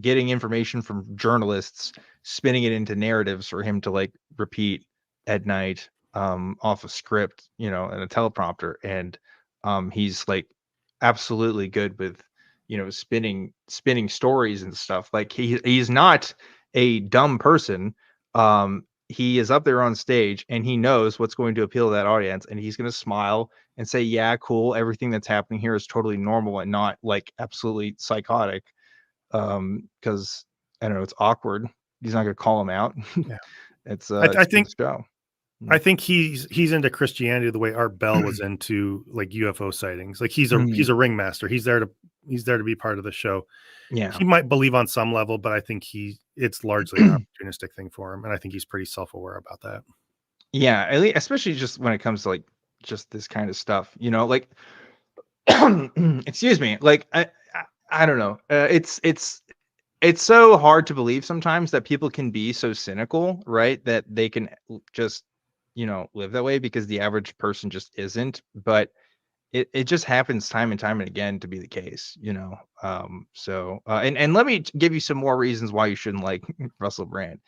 getting information from journalists, spinning it into narratives for him to like repeat at night, off a script, and a teleprompter. And he's like absolutely good with, spinning stories and stuff. Like he's not a dumb person. He is up there on stage and he knows what's going to appeal to that audience, and he's going to smile and say, yeah, cool, everything that's happening here is totally normal and not like absolutely psychotic. Because I don't know, it's awkward. He's not going to call him out. Yeah. I think so. I think he's into Christianity the way Art Bell was into like UFO sightings. Like he's a ringmaster. He's there to be part of the show. Yeah. He might believe on some level, but I think it's largely an opportunistic thing for him. And I think he's pretty self-aware about that. Yeah. Especially just when it comes to like just this kind of stuff, like, excuse me. Like, I don't know. It's so hard to believe sometimes that people can be so cynical, right? That they can just, live that way, because the average person just isn't. But it just happens time and time and again to be the case, and let me give you some more reasons why you shouldn't like Russell Brand,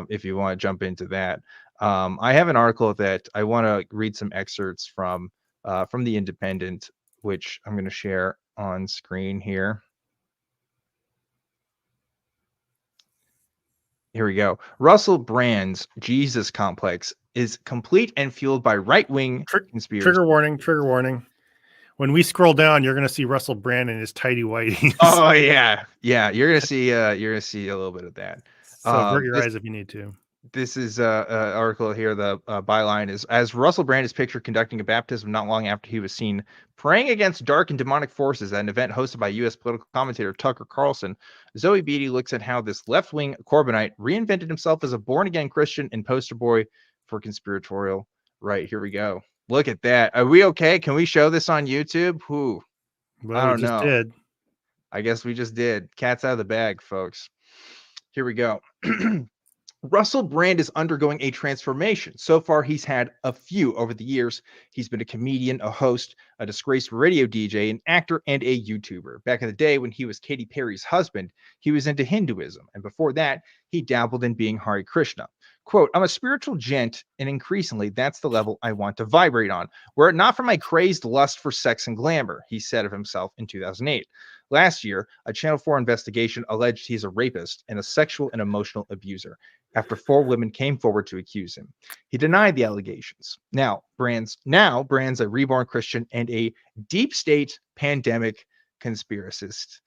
if you want to jump into that. I have an article that I want to read some excerpts from The Independent, which I'm going to share on screen here. Here we go. Russell Brand's Jesus complex is complete and fueled by right-wing conspiracy. Trigger warning. When we scroll down, you're going to see Russell Brand in his tidy whities. Oh yeah. You're gonna see a little bit of that. So avert your eyes if you need to. This is a article here. The byline is, as Russell Brand is pictured conducting a baptism not long after he was seen praying against dark and demonic forces at an event hosted by U.S. political commentator Tucker Carlson, Zoe Beatty looks at how this left-wing Corbynite reinvented himself as a born-again Christian and poster boy for conspiratorial right. Here we go. Look at that. Are we okay? Can we show this on YouTube? Who? Well, I don't we just know. did. I guess we just did. Cat's out of the bag, folks. Here we go. Russell Brand is undergoing a transformation. So far, he's had a few over the years. He's been a comedian, a host, a disgraced radio DJ, an actor, and a YouTuber. Back in the day when he was Katy Perry's husband, he was into Hinduism. And before that, he dabbled in being Hare Krishna. Quote, I'm a spiritual gent, and increasingly, that's the level I want to vibrate on. Were it not for my crazed lust for sex and glamour, he said of himself in 2008. Last year, a Channel 4 investigation alleged he's a rapist and a sexual and emotional abuser, after 4 women came forward to accuse him. He denied the allegations. Now Brand's a reborn Christian and a deep state pandemic conspiracist.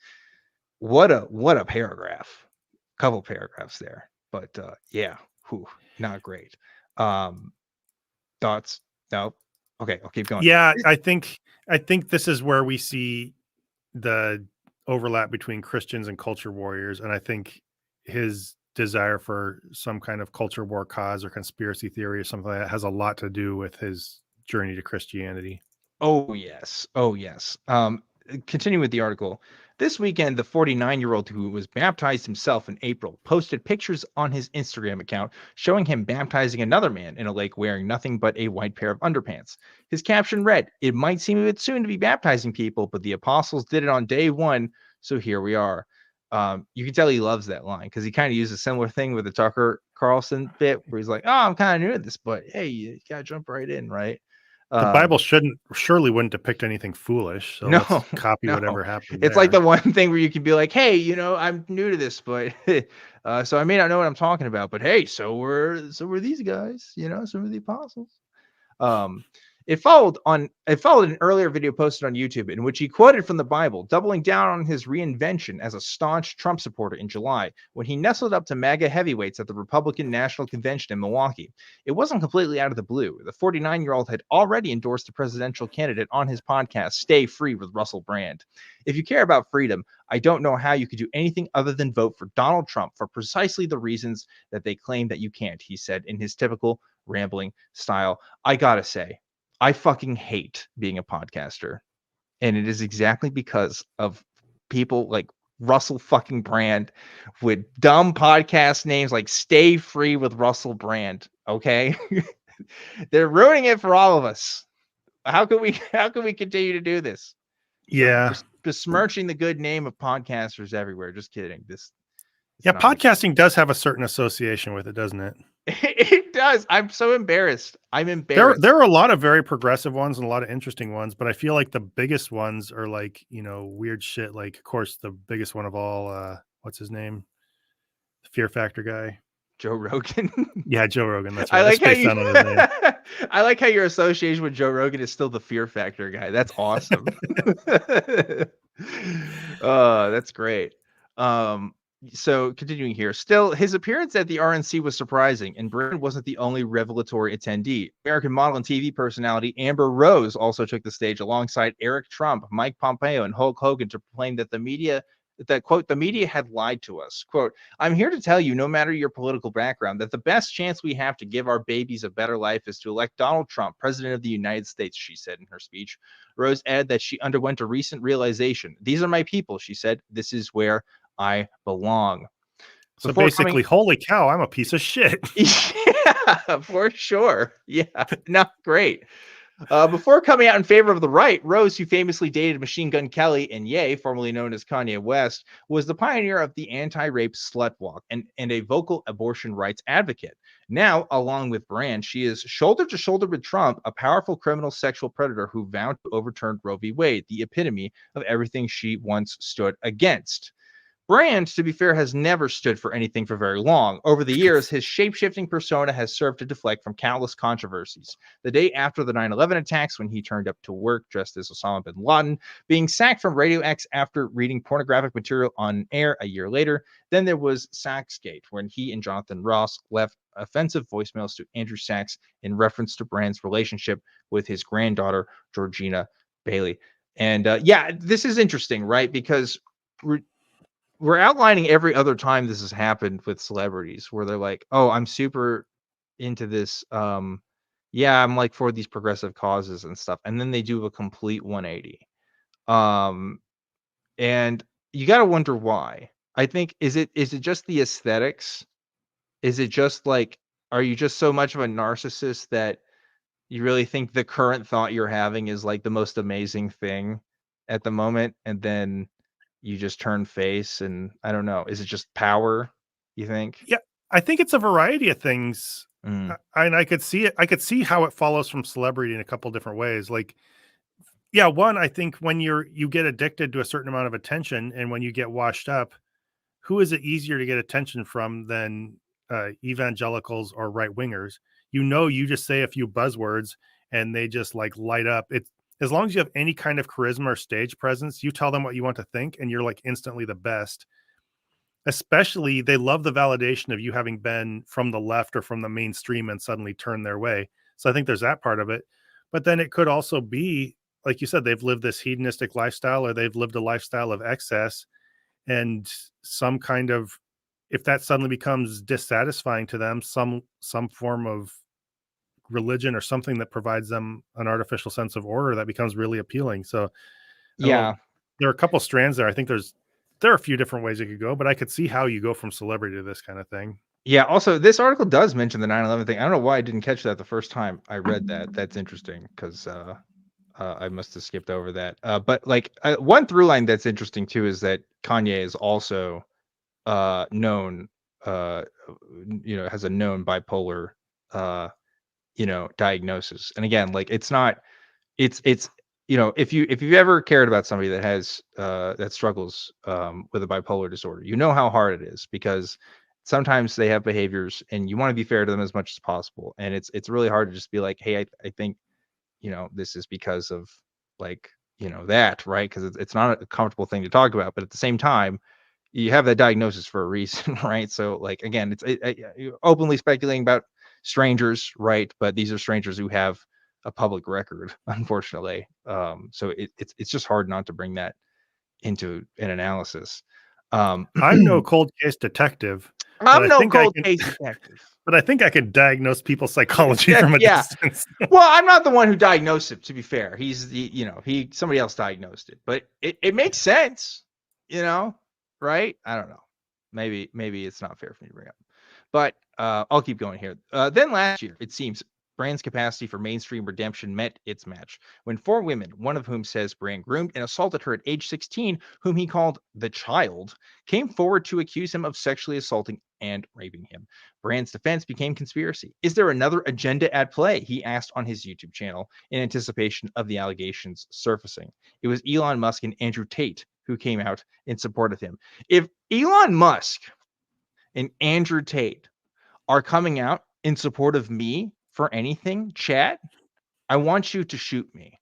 What a paragraph. Couple paragraphs there. But not great. Thoughts? No. Okay, I'll keep going. Yeah, I think this is where we see the overlap between Christians and culture warriors, and I think his desire for some kind of culture war cause or conspiracy theory or something like that has a lot to do with his journey to Christianity. Oh yes. Continue with the article. This weekend, the 49-year-old who was baptized himself in April posted pictures on his Instagram account showing him baptizing another man in a lake wearing nothing but a white pair of underpants. His caption read, "It might seem a bit soon to be baptizing people, but the apostles did it on day one, so here we are." You can tell he loves that line because he kind of used a similar thing with the Tucker Carlson bit where he's like, "Oh, I'm kind of new to this, but hey, you gotta jump right in, right?" The Bible surely wouldn't depict anything foolish. So let's copy whatever happened. It's like the one thing where you can be like, "Hey, I'm new to this, but so I may not know what I'm talking about, but hey, so were these guys, so were the apostles." It followed an earlier video posted on YouTube in which he quoted from the Bible, doubling down on his reinvention as a staunch Trump supporter in July when he nestled up to MAGA heavyweights at the Republican National Convention in Milwaukee. It wasn't completely out of the blue. The 49-year-old had already endorsed the presidential candidate on his podcast, Stay Free with Russell Brand. "If you care about freedom, I don't know how you could do anything other than vote for Donald Trump for precisely the reasons that they claim that you can't," he said in his typical rambling style. I gotta say, I fucking hate being a podcaster. And it is exactly because of people like Russell fucking Brand with dumb podcast names like Stay Free with Russell Brand. Okay. They're ruining it for all of us. How can we continue to do this? Yeah. We're besmirching the good name of podcasters everywhere. Just kidding. Podcasting does have a certain association with it, doesn't it? It does. I'm so embarrassed. I'm embarrassed. There are a lot of very progressive ones and a lot of interesting ones, but I feel like the biggest ones are like, weird shit. Like, of course, the biggest one of all, what's his name? The Fear Factor guy. Joe Rogan. Yeah, Joe Rogan. That's right. I like how your association with Joe Rogan is still the Fear Factor guy. That's awesome. That's great. So continuing here, still his appearance at the RNC was surprising, and Brand wasn't the only revelatory attendee. American model and TV personality Amber Rose also took the stage alongside Eric Trump, Mike Pompeo, and Hulk Hogan to proclaim that quote, "the media had lied to us." Quote, "I'm here to tell you, no matter your political background, that the best chance we have to give our babies a better life is to elect Donald Trump, President of the United States," she said in her speech. Rose added that she underwent a recent realization. "These are my people," she said. "This is where I belong." So basically, holy cow, I'm a piece of shit. Yeah, for sure. Yeah, not great. Before coming out in favor of the right, Rose, who famously dated Machine Gun Kelly and Ye, formerly known as Kanye West, was the pioneer of the anti-rape slut walk and a vocal abortion rights advocate. Now, along with Brand, she is shoulder to shoulder with Trump, a powerful criminal sexual predator who vowed to overturn Roe v. Wade, the epitome of everything she once stood against. Brand, to be fair, has never stood for anything for very long. Over the years, his shape-shifting persona has served to deflect from countless controversies. The day after the 9/11 attacks, when he turned up to work dressed as Osama bin Laden, being sacked from Radio X after reading pornographic material on air a year later. Then there was Saxgate, when he and Jonathan Ross left offensive voicemails to Andrew Sachs in reference to Brand's relationship with his granddaughter, Georgina Bailey. And this is interesting, right? Because we're outlining every other time this has happened with celebrities where they're like, "Oh, I'm super into this. I'm like for these progressive causes and stuff." And then they do a complete 180. And you got to wonder why. I think, is it just the aesthetics? Is it just like, are you just so much of a narcissist that you really think the current thought you're having is like the most amazing thing at the moment? And then you just turn face, and I don't know. Is it just power, you think? Yeah, I think it's a variety of things. And I could see it. I could see how it follows from celebrity in a couple different ways. Like, yeah, one, I think when you get addicted to a certain amount of attention, and when you get washed up, who is it easier to get attention from than evangelicals or right wingers? You just say a few buzzwords and they just like light up. It, as long as you have any kind of charisma or stage presence, you tell them what you want to think, and you're like instantly the best. Especially, they love the validation of you having been from the left or from the mainstream and suddenly turned their way. So I think there's that part of it. But then it could also be, like you said, they've lived this hedonistic lifestyle, or they've lived a lifestyle of excess, and some kind of, if that suddenly becomes dissatisfying to them, some form of religion or something that provides them an artificial sense of order, that becomes really appealing. So yeah, there are a couple strands there. I think there are a few different ways it could go, but I could see how you go from celebrity to this kind of thing. Yeah. Also, this article does mention the 9/11 thing. I don't know why I didn't catch that the first time I read that. That's interesting because I must have skipped over that. But like one through line that's interesting too is that Kanye is also known, has a known bipolar, diagnosis. And again, like it's if you've ever cared about somebody that has that struggles with a bipolar disorder, you know how hard it is because sometimes they have behaviors and you want to be fair to them as much as possible. And it's really hard to just be like, hey, I think, this is because of like, that, right? Because it's not a comfortable thing to talk about. But at the same time, you have that diagnosis for a reason, right? So like, again, you're openly speculating about strangers, right? But these are strangers who have a public record, unfortunately. So it's just hard not to bring that into an analysis. I'm no cold case detective. I'm no cold case detective. But I think I could diagnose people's psychology from a distance. Well, I'm not the one who diagnosed it, to be fair. He's somebody else diagnosed it. But it makes sense, right? I don't know. Maybe it's not fair for me to bring up. But I'll keep going here. Then last year, it seems Brand's capacity for mainstream redemption met its match when 4 women, one of whom says Brand groomed and assaulted her at age 16, whom he called the child, came forward to accuse him of sexually assaulting and raping him. Brand's defense became conspiracy. Is there another agenda at play? He asked on his YouTube channel in anticipation of the allegations surfacing. It was Elon Musk and Andrew Tate who came out in support of him. If Elon Musk and Andrew Tate are coming out in support of me for anything, chat, I want you to shoot me.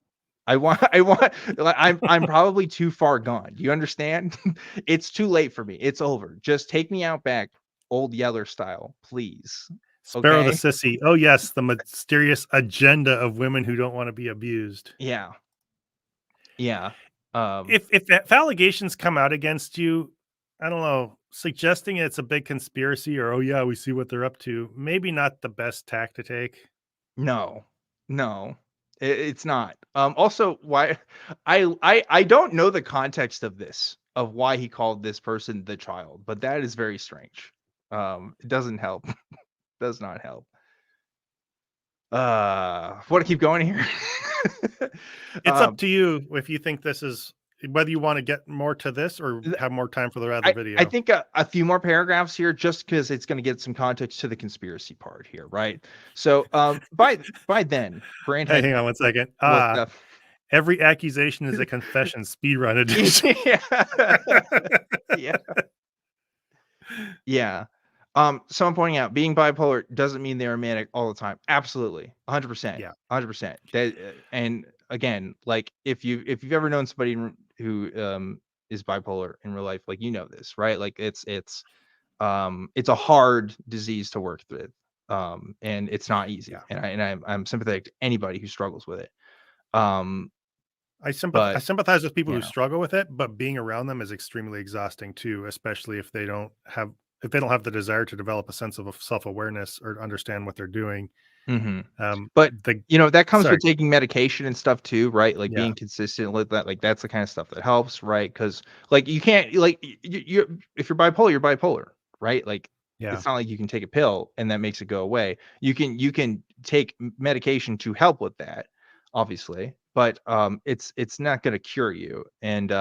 I'm probably too far gone. Do you understand? It's too late for me. It's over. Just take me out back, old Yeller style, please. Sparrow the sissy. Oh yes, the mysterious agenda of women who don't want to be abused. Yeah. If allegations come out against you, I don't know, suggesting it's a big conspiracy or, oh yeah, we see what they're up to, maybe not the best tack to take. No, it's not. Also, why I don't know the context of this, of why he called this person the child, but that is very strange. It doesn't help. Does not help. Want to keep going here? It's up to you if you think this is, whether you want to get more to this or have more time for the other video. I think a few more paragraphs here, just because it's going to get some context to the conspiracy part here, right? So by then, Brand had... hang on 1 second. Every accusation is a confession. Speedrun edition. Yeah. So I'm pointing out, being bipolar doesn't mean they're manic all the time. Absolutely, 100%. Yeah, 100%. And again, like if you've ever known somebody who is bipolar in real life, like this, right? Like it's a hard disease to work with, and it's not easy. Yeah. And I'm sympathetic to anybody who struggles with it. I sympathize with people who struggle with it, but being around them is extremely exhausting too, especially if they don't have the desire to develop a sense of self-awareness or understand what they're doing. Mm-hmm. But that comes with taking medication and stuff too, right? Like being consistent with that, like that's the kind of stuff that helps, right? Because like you can't, like you if you're bipolar, right? Like it's not like you can take a pill and that makes it go away. You can take medication to help with that, obviously, but it's not going to cure you. And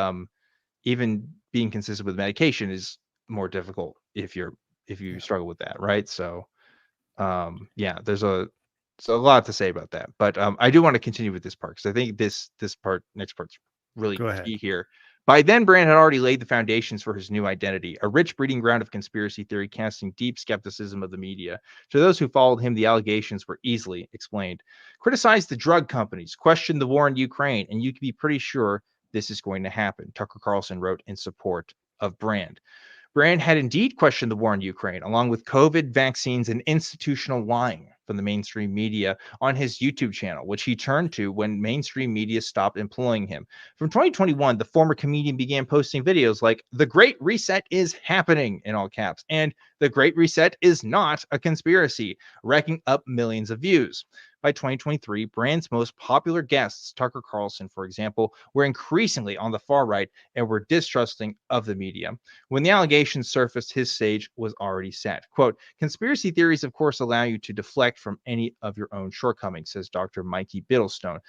even being consistent with medication is more difficult if you struggle with that, right? So there's a lot to say about that, but I do want to continue with this part because I think this next part's really key here. By then, Brand had already laid the foundations for his new identity, a rich breeding ground of conspiracy theory, casting deep skepticism of the media. To those who followed him, the allegations were easily explained. Criticize the drug companies, question the war in Ukraine, and you can be pretty sure this is going to happen, Tucker Carlson wrote in support of Brand. Brand had indeed questioned the war in Ukraine, along with COVID, vaccines, and institutional lying. from the mainstream media on his YouTube channel, which he turned to when mainstream media stopped employing him. From 2021, the former comedian began posting videos like "The Great Reset is happening" in all caps, and "The Great Reset is not a conspiracy," racking up millions of views. By 2023, Brand's most popular guests, Tucker Carlson, for example, were increasingly on the far right and were distrusting of the media. When the allegations surfaced, his stage was already set. Quote, "Conspiracy theories, of course, allow you to deflect from any of your own shortcomings," says Dr. Mikey Biddlestone,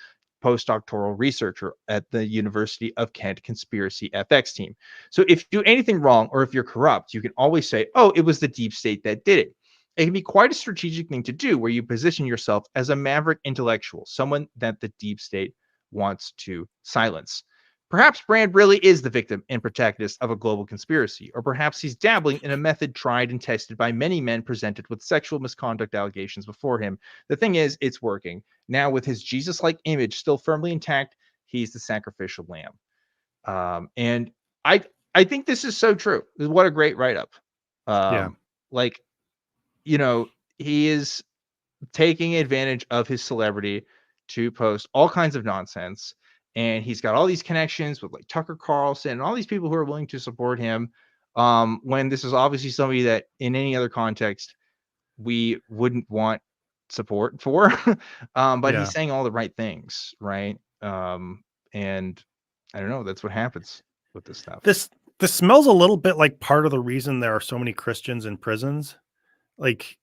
postdoctoral researcher at the University of Kent Conspiracy FX team. "So if you do anything wrong or if you're corrupt, you can always say, oh, it was the deep state that did it. It can be quite a strategic thing to do where you position yourself as a maverick intellectual, someone that the deep state wants to silence. Perhaps Brand really is the victim and protagonist of a global conspiracy, or perhaps he's dabbling in a method tried and tested by many men presented with sexual misconduct allegations before him. The thing is, it's working. Now, with his Jesus-like image still firmly intact, he's the sacrificial lamb." And I think this is so true. What a great write-up. Like, you know, he is taking advantage of his celebrity to post all kinds of nonsense. And he's got all these connections with like Tucker Carlson and all these people who are willing to support him. When this is obviously somebody that in any other context we wouldn't want support for. But he's saying all the right things, right? And I don't know, that's what happens with this stuff. This smells a little bit like part of the reason there are so many Christians in prisons. Like,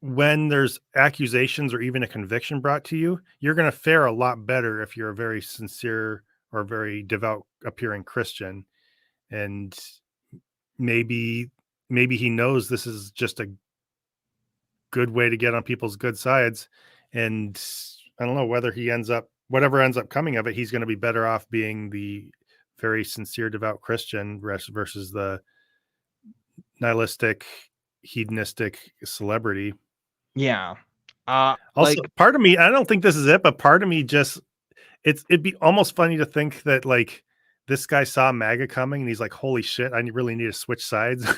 when there's accusations or even a conviction brought to you, you're going to fare a lot better if you're a very sincere or very devout appearing Christian. And maybe he knows this is just a good way to get on people's good sides. And I don't know whether whatever ends up coming of it, he's going to be better off being the very sincere, devout Christian versus the nihilistic, hedonistic celebrity. Yeah. Also, like, part of me, I don't think this is it, but part of me just, it'd be almost funny to think that like this guy saw MAGA coming and he's like, holy shit, I really need to switch sides.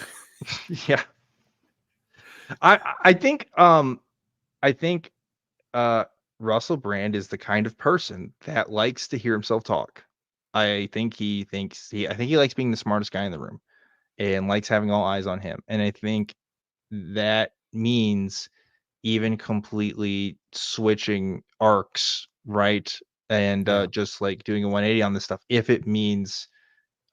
yeah. I think Russell Brand is the kind of person that likes to hear himself talk. I think he likes being the smartest guy in the room and likes having all eyes on him. And I think that means even completely switching arcs, right? And just like doing a 180 on this stuff, if it means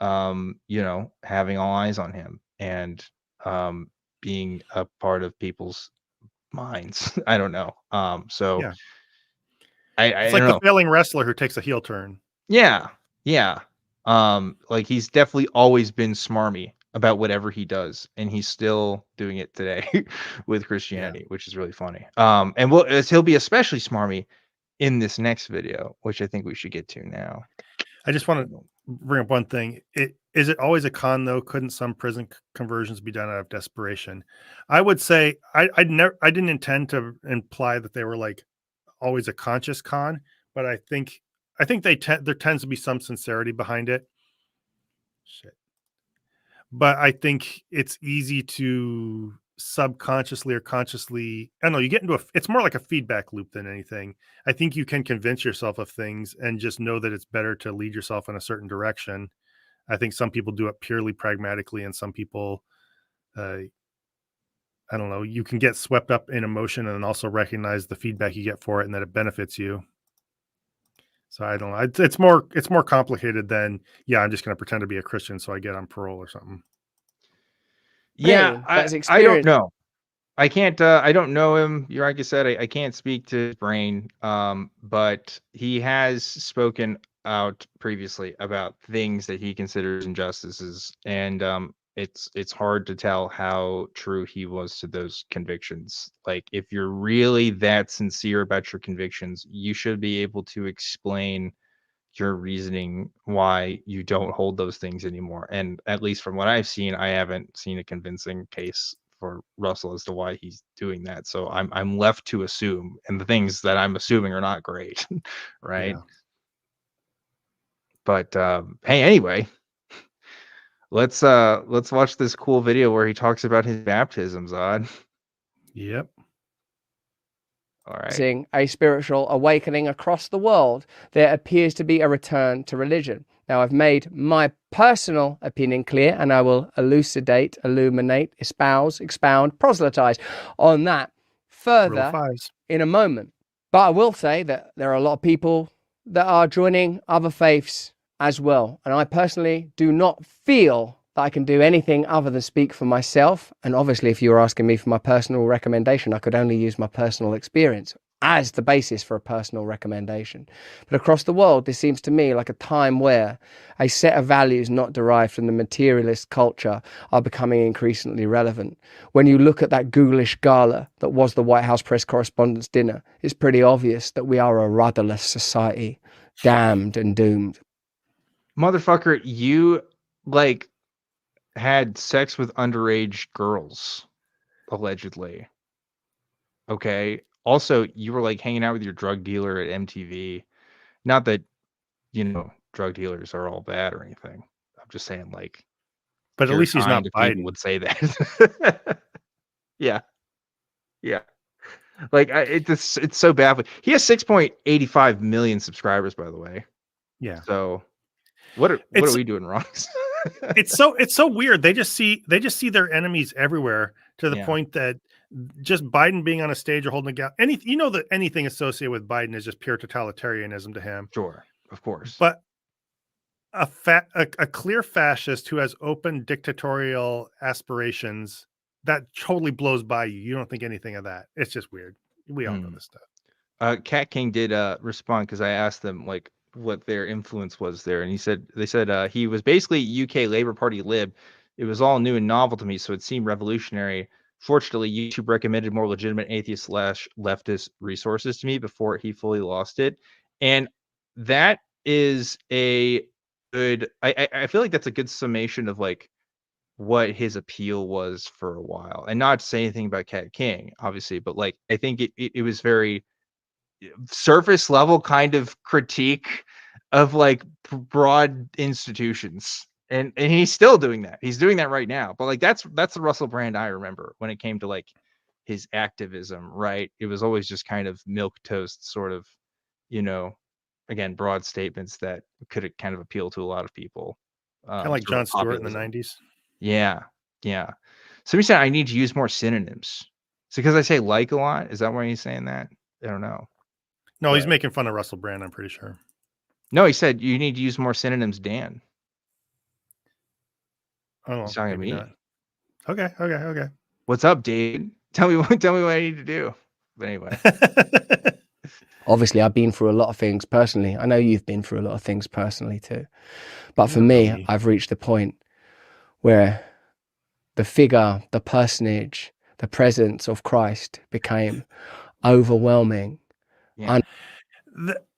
having all eyes on him and being a part of people's minds. I don't know. So Yeah. it's like the failing wrestler who takes a heel turn. Yeah. Like he's definitely always been smarmy about whatever he does, and he's still doing it today with Christianity, which is really funny. And he'll be especially smarmy in this next video, which I think we should get to now. I just want to bring up one thing. Is it always a con though? Couldn't some prison conversions be done out of desperation? I would say I didn't intend to imply that they were like always a conscious con, but I think there tends to be some sincerity behind it. Shit. But I think it's easy to subconsciously or consciously, I don't know, you get into it's more like a feedback loop than anything. I think you can convince yourself of things and just know that it's better to lead yourself in a certain direction. I think some people do it purely pragmatically, and some people, I don't know, you can get swept up in emotion and also recognize the feedback you get for it and that it benefits you. So I don't know. It's more complicated than, I'm just going to pretend to be a Christian so I get on parole or something. Yeah, I don't know. I can't. I don't know him. Like I said, I can't speak to his brain. But he has spoken out previously about things that he considers injustices, and it's hard to tell how true he was to those convictions. Like, if you're really that sincere about your convictions, you should be able to explain your reasoning why you don't hold those things anymore. And at least from what I've seen, I haven't seen a convincing case for Russell as to why he's doing that. So I'm left to assume, and the things that I'm assuming are not great, right? Yeah. But hey, anyway, let's watch this cool video where he talks about his baptism, Zod. Yep. All right. A spiritual awakening across the world, there appears to be a return to religion. Now, I've made my personal opinion clear, and I will elucidate, illuminate, espouse, expound, proselytize on that further in a moment. But I will say that there are a lot of people that are joining other faiths as well. And I personally do not feel that I can do anything other than speak for myself. And obviously, if you were asking me for my personal recommendation, I could only use my personal experience as the basis for a personal recommendation. But across the world, this seems to me like a time where a set of values not derived from the materialist culture are becoming increasingly relevant. When you look at that ghoulish gala that was the White House press correspondents' dinner, it's pretty obvious that we are a rudderless society, damned and doomed. Motherfucker, you like had sex with underage girls, allegedly. Okay. Also, you were like hanging out with your drug dealer at MTV. Not that, drug dealers are all bad or anything. I'm just saying, like, but at least he's not people Biden. would say that. Yeah. Yeah. Like, it's so baffling. He has 6.85 million subscribers, by the way. Yeah. So what are we doing wrong? it's so weird. They just see their enemies everywhere, to the point that just Biden being on a stage or holding a gap, that anything associated with Biden is just pure totalitarianism to him. Sure, of course. But a clear fascist who has open dictatorial aspirations, that totally blows by you. You don't think anything of that. It's just weird. We all know this stuff. Cat King did respond, because I asked them like what their influence was there, and they said he was basically UK Labour Party lib. It was all new and novel to me, so it seemed revolutionary. Fortunately, YouTube recommended more legitimate atheist/leftist resources to me before he fully lost it, and that is a good. I feel like that's a good summation of like what his appeal was for a while, and not to say anything about Cat King, obviously, but like I think it was very surface level kind of critique of like broad institutions, and he's still doing that. He's doing that right now, but like that's the Russell Brand I remember when it came to like his activism, right? It was always just kind of milquetoast sort of, again, broad statements that could kind of appeal to a lot of people, kind of like Jon Stewart in the 90s. Yeah. Somebody said I need to use more synonyms. So because I say like a lot, is that why he's saying that? I don't know. No, he's making fun of Russell Brand, I'm pretty sure. No, he said you need to use more synonyms, Dan. Oh, he's talking to me. Not. Okay. What's up, Dave? Tell me what I need to do. But anyway. Obviously, I've been through a lot of things personally. I know you've been through a lot of things personally too. But for me, I've reached the point where the figure, the personage, the presence of Christ became overwhelming. Yeah.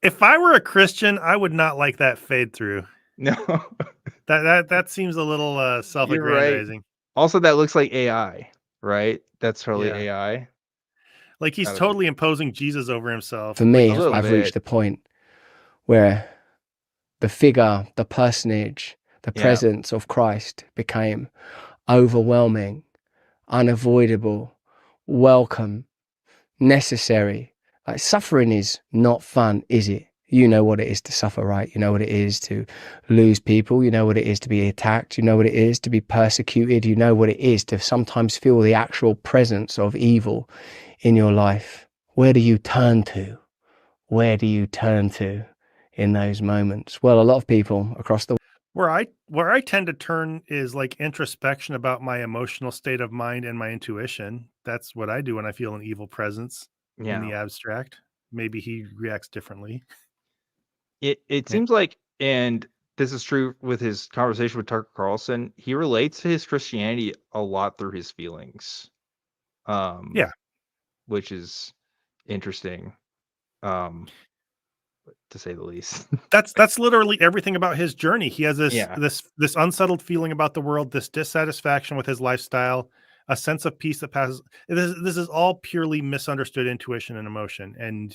If I were a Christian, I would not like that fade through. No. That seems a little self-aggrandizing. Right. Also, that looks like AI, right? That's totally AI. Like he's totally imposing Jesus over himself. For me, I've reached the point where the figure, the personage, the presence of Christ became overwhelming, unavoidable, welcome, necessary. Like, suffering is not fun, is it? You know what it is to suffer, right? You know what it is to lose people. You know what it is to be attacked. You know what it is to be persecuted. You know what it is to sometimes feel the actual presence of evil in your life. Where do you turn to? Where do you turn to in those moments? Well, a lot of people across the where I tend to turn is like introspection about my emotional state of mind and my intuition. That's what I do when I feel an evil presence in the abstract. Maybe he reacts differently. It seems like, and this is true with his conversation with Tucker Carlson, he relates to his Christianity a lot through his feelings. Which is interesting, to say the least. That's literally everything about his journey. He has this unsettled feeling about the world, this dissatisfaction with his lifestyle, a sense of peace that passes. This is all purely misunderstood intuition and emotion. And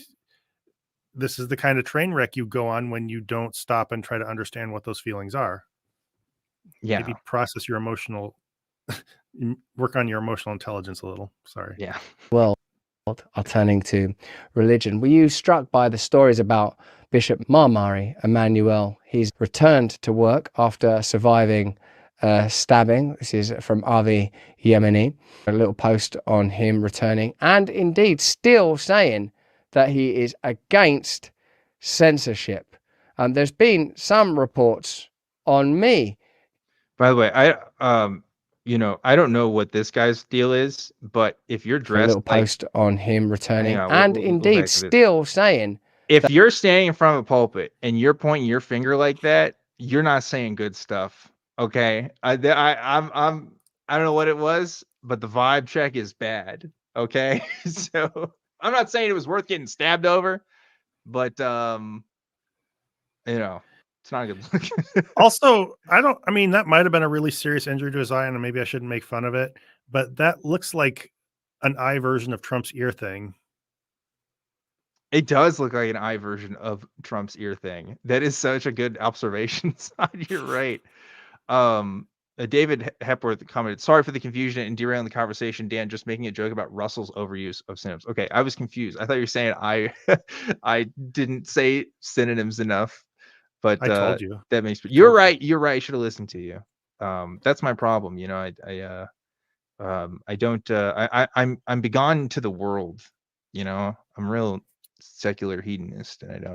this is the kind of train wreck you go on when you don't stop and try to understand what those feelings are. Yeah. Maybe process your emotional, work on your emotional intelligence a little. Sorry. Yeah. Well, are turning to religion. Were you struck by the stories about Bishop Marmari Emmanuel? He's returned to work after surviving stabbing. This is from Avi Yemeni. A little post on him returning and indeed still saying that he is against censorship. There's been some reports on me. By the way, I don't know what this guy's deal is, but if you're A dressed little post on him returning and we'll indeed still saying, if you're standing in front of a pulpit and you're pointing your finger like that, you're not saying good stuff. Okay, I don't know what it was, but the vibe check is bad. Okay, so I'm not saying it was worth getting stabbed over, but it's not a good look. Also, I mean, that might have been a really serious injury to his eye, and maybe I shouldn't make fun of it, but that looks like an eye version of Trump's ear thing. It does look like an eye version of Trump's ear thing. That is such a good observation. You're right. David Hepworth commented, "Sorry for the confusion and derailing the conversation, Dan. Just making a joke about Russell's overuse of synonyms." Okay, I was confused. I thought you were saying I didn't say synonyms enough, but I told you. that makes me. You're right. You're right. I should have listened to you. That's my problem. I don't. I'm begone to the world. I'm real secular hedonist, and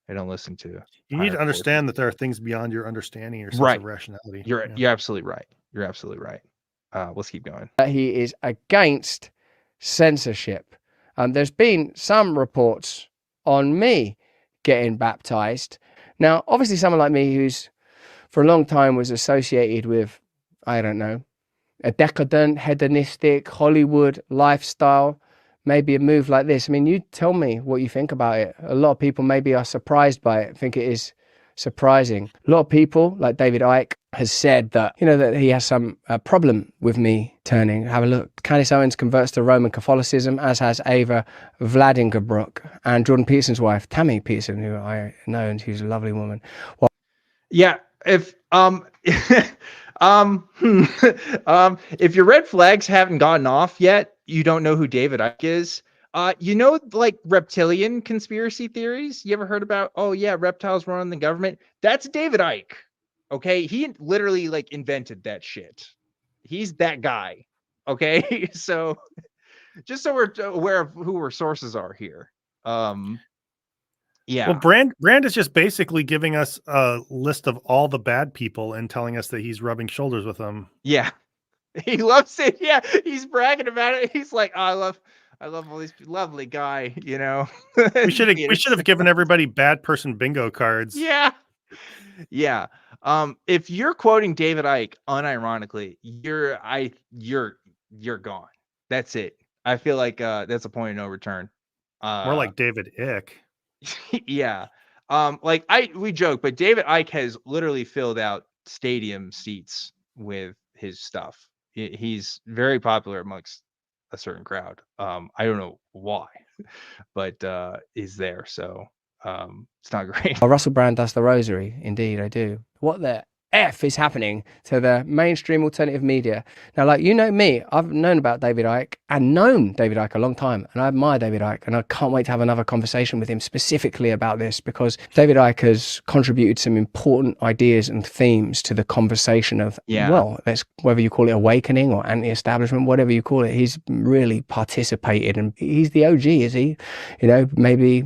I don't listen to. You need to understand that there are things beyond your understanding, your sense Right. of rationality. You're absolutely right. You're absolutely right. Let's keep going. That he is against censorship. There's been some reports on me getting baptized. Now, obviously, someone like me who's for a long time was associated with, I don't know, a decadent, hedonistic Hollywood lifestyle. Maybe a move like this. I mean, you tell me what you think about it. A lot of people maybe are surprised by it, think it is surprising. A lot of people, like David Icke, has said that, that he has some problem with me turning. Have a look. Candace Owens converts to Roman Catholicism, as has Ava Vladingerbrook and Jordan Peterson's wife, Tammy Peterson, who I know, and who's a lovely woman. Well, yeah, if if your red flags haven't gotten off yet, you don't know who David Icke is. Like reptilian conspiracy theories. You ever heard about? Oh yeah, reptiles run the government. That's David Icke. Okay, he literally like invented that shit. He's that guy. Okay, so just so we're aware of who our sources are here. Yeah. Well, Brand is just basically giving us a list of all the bad people and telling us that he's rubbing shoulders with them. Yeah. He loves it. Yeah. He's bragging about it. He's like, oh, I love all these lovely guy, We should have given everybody bad person bingo cards. Yeah. Yeah. If you're quoting David Icke unironically, you're gone. That's it. I feel like that's a point of no return. More like David Icke. Yeah. We joke, but David Icke has literally filled out stadium seats with his stuff. He's very popular amongst a certain crowd. I don't know why, but he's there. So it's not great. Russell Brand does the rosary. Indeed, I do. What the F is happening to the mainstream alternative media? Now, like, me, I've known about David Icke and known David Icke a long time, and I admire David Icke, and I can't wait to have another conversation with him specifically about this, because David Icke has contributed some important ideas and themes to the conversation of, whether you call it awakening or anti-establishment, whatever you call it, he's really participated, and he's the OG, is he? Maybe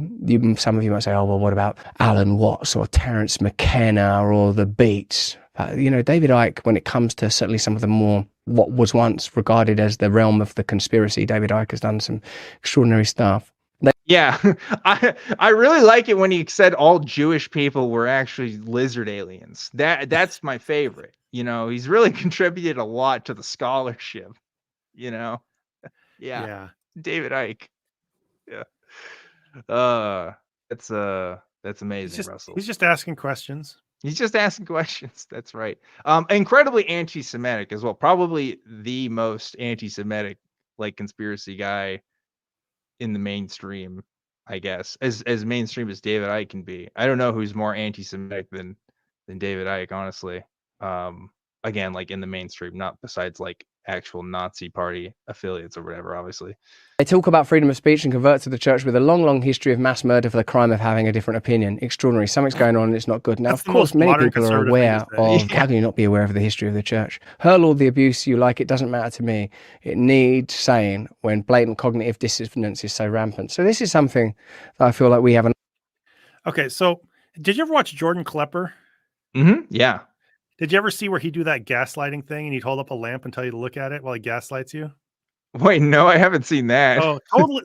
some of you might say, oh, well, what about Alan Watts or Terence McKenna or the Beats? David Icke, when it comes to certainly some of the more what was once regarded as the realm of the conspiracy, David Icke has done some extraordinary stuff. Yeah, I really like it when he said all Jewish people were actually lizard aliens. That's my favorite. He's really contributed a lot to the scholarship. Yeah. David Icke. Yeah. That's amazing, Russell. He's just asking questions. He's just asking questions. That's right. Incredibly anti-Semitic as well. Probably the most anti-Semitic conspiracy guy in the mainstream, I guess. As mainstream as David Icke can be. I don't know who's more anti-Semitic than David Icke, honestly. Again, in the mainstream, not besides actual Nazi party affiliates or whatever, obviously. They talk about freedom of speech and convert to the church with a long, long history of mass murder for the crime of having a different opinion. Extraordinary. Something's going on and it's not good. Now, That's of the course, most many modern people are conservative thing to aware say. of, how can you not be aware of the history of the church? Hurl all the abuse you like, it doesn't matter to me. It needs saying when blatant cognitive dissonance is so rampant. So this is something that I feel like we have an... Okay, so did you ever watch Jordan Klepper? Yeah. Did you ever see where he'd do that gaslighting thing and he'd hold up a lamp and tell you to look at it while he gaslights you? Wait, no, I haven't seen that. Oh,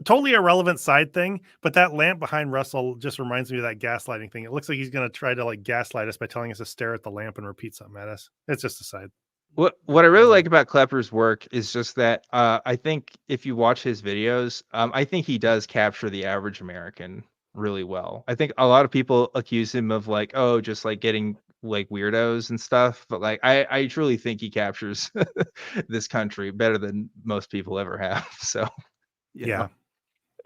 totally irrelevant side thing. But that lamp behind Russell just reminds me of that gaslighting thing. It looks like he's going to try to like gaslight us by telling us to stare at the lamp and repeat something at us. It's just a side. What I really like about Klepper's work is just that I think if you watch his videos, I think he does capture the average American really well. I think a lot of people accuse him of like, oh, just like getting like weirdos and stuff, but like I truly think he captures this country better than most people ever have. So Yeah.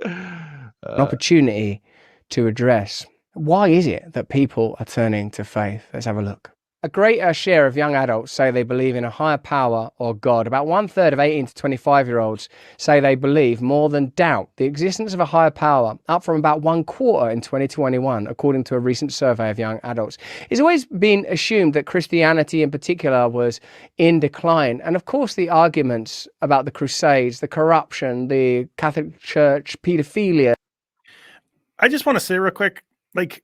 an opportunity to address why is it that people are turning to faith? Let's have a look. A greater share of young adults say they believe in a higher power or God. About 1/3 of 18 to 25-year-olds say they believe more than doubt the existence of a higher power, up from about 1/4 in 2021, according to a recent survey of young adults. It's always been assumed that Christianity in particular was in decline. And of course, the arguments about the Crusades, the corruption, the Catholic Church, pedophilia. I just want to say real quick, like,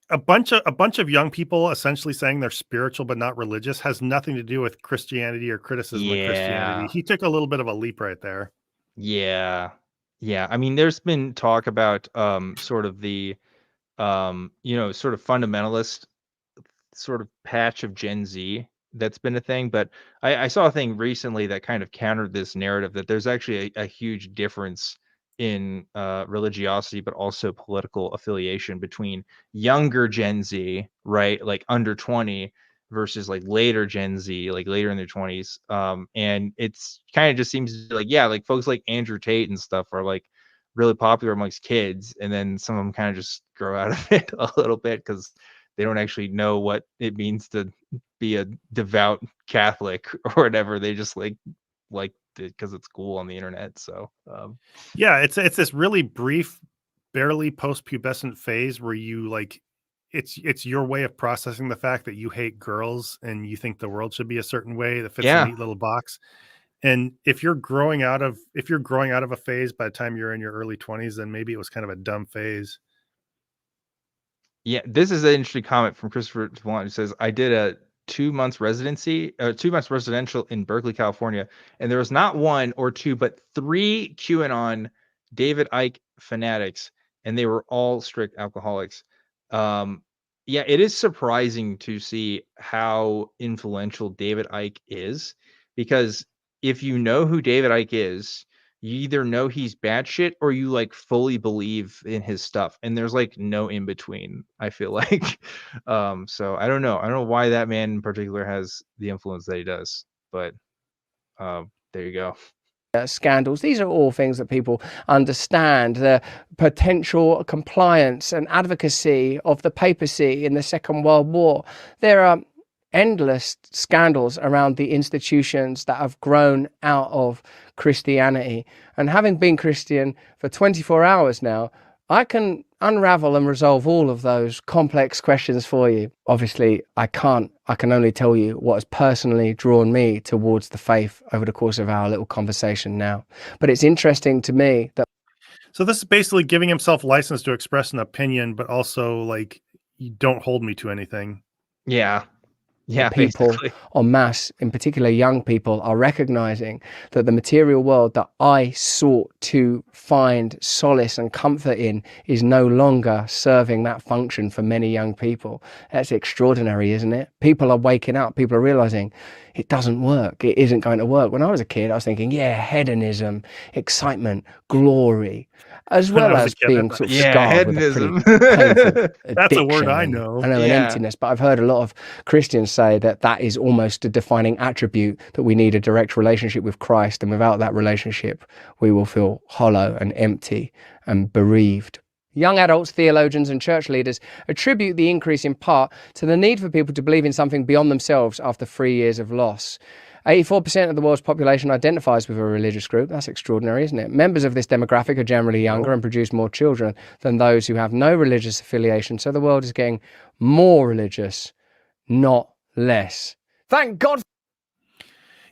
a bunch of young people essentially saying they're spiritual but not religious has nothing to do with Christianity or criticism of Christianity. He took a little bit of a leap right there. Yeah. I mean, there's been talk about sort of the sort of fundamentalist sort of patch of Gen Z that's been a thing, but I saw a thing recently that kind of countered this narrative that there's actually a huge difference in religiosity, but also political affiliation between younger Gen Z, right, like under 20, versus like later Gen Z, like later in their 20s. And it's kind of just seems like, yeah, like folks like Andrew Tate and stuff are like really popular amongst kids, and then some of them kind of just grow out of it a little bit because they don't actually know what it means to be a devout Catholic or whatever. They just like because it's cool on the internet. So yeah, it's this really brief, barely post-pubescent phase where you like it's your way of processing the fact that you hate girls and you think the world should be a certain way that fits a neat little box. And if you're growing out of a phase by the time you're in your early 20s, then maybe it was kind of a dumb phase. Yeah, this is an interesting comment from Christopher Devon, who says, I did a 2 months residency, 2 months residential in Berkeley, California, and there was not one or two, but 3 QAnon David Icke fanatics, and they were all strict alcoholics. Yeah, it is surprising to see how influential David Icke is, because if you know who David Icke is, you either know he's batshit or you like fully believe in his stuff, and there's like no in between, I feel like. So I don't know why that man in particular has the influence that he does, but there you go. Scandals. These are all things that people understand. The potential compliance and advocacy of the papacy in the Second World War. There are endless scandals around the institutions that have grown out of Christianity. And having been Christian for 24 hours now, I can unravel and resolve all of those complex questions for you. Obviously, I can only tell you what has personally drawn me towards the faith over the course of our little conversation now. But it's interesting to me that... So this is basically giving himself license to express an opinion, but also like, you don't hold me to anything. Yeah, people en masse, in particular young people, are recognizing that the material world that I sought to find solace and comfort in is no longer serving that function for many young people. That's extraordinary, isn't it? People are waking up. People are realizing it doesn't work. It isn't going to work. When I was a kid, I was thinking, yeah, hedonism, excitement, glory, as well as being sort of scarred with a pretty painful That's a word I addiction know. and an emptiness. But I've heard a lot of Christians say that that is almost a defining attribute, that we need a direct relationship with Christ, and without that relationship, we will feel hollow and empty and bereaved. Young adults, theologians and church leaders attribute the increase in part to the need for people to believe in something beyond themselves after 3 years of loss. 84% of the world's population identifies with a religious group. That's extraordinary, isn't it? Members of this demographic are generally younger and produce more children than those who have no religious affiliation. So the world is getting more religious, not less. Thank God.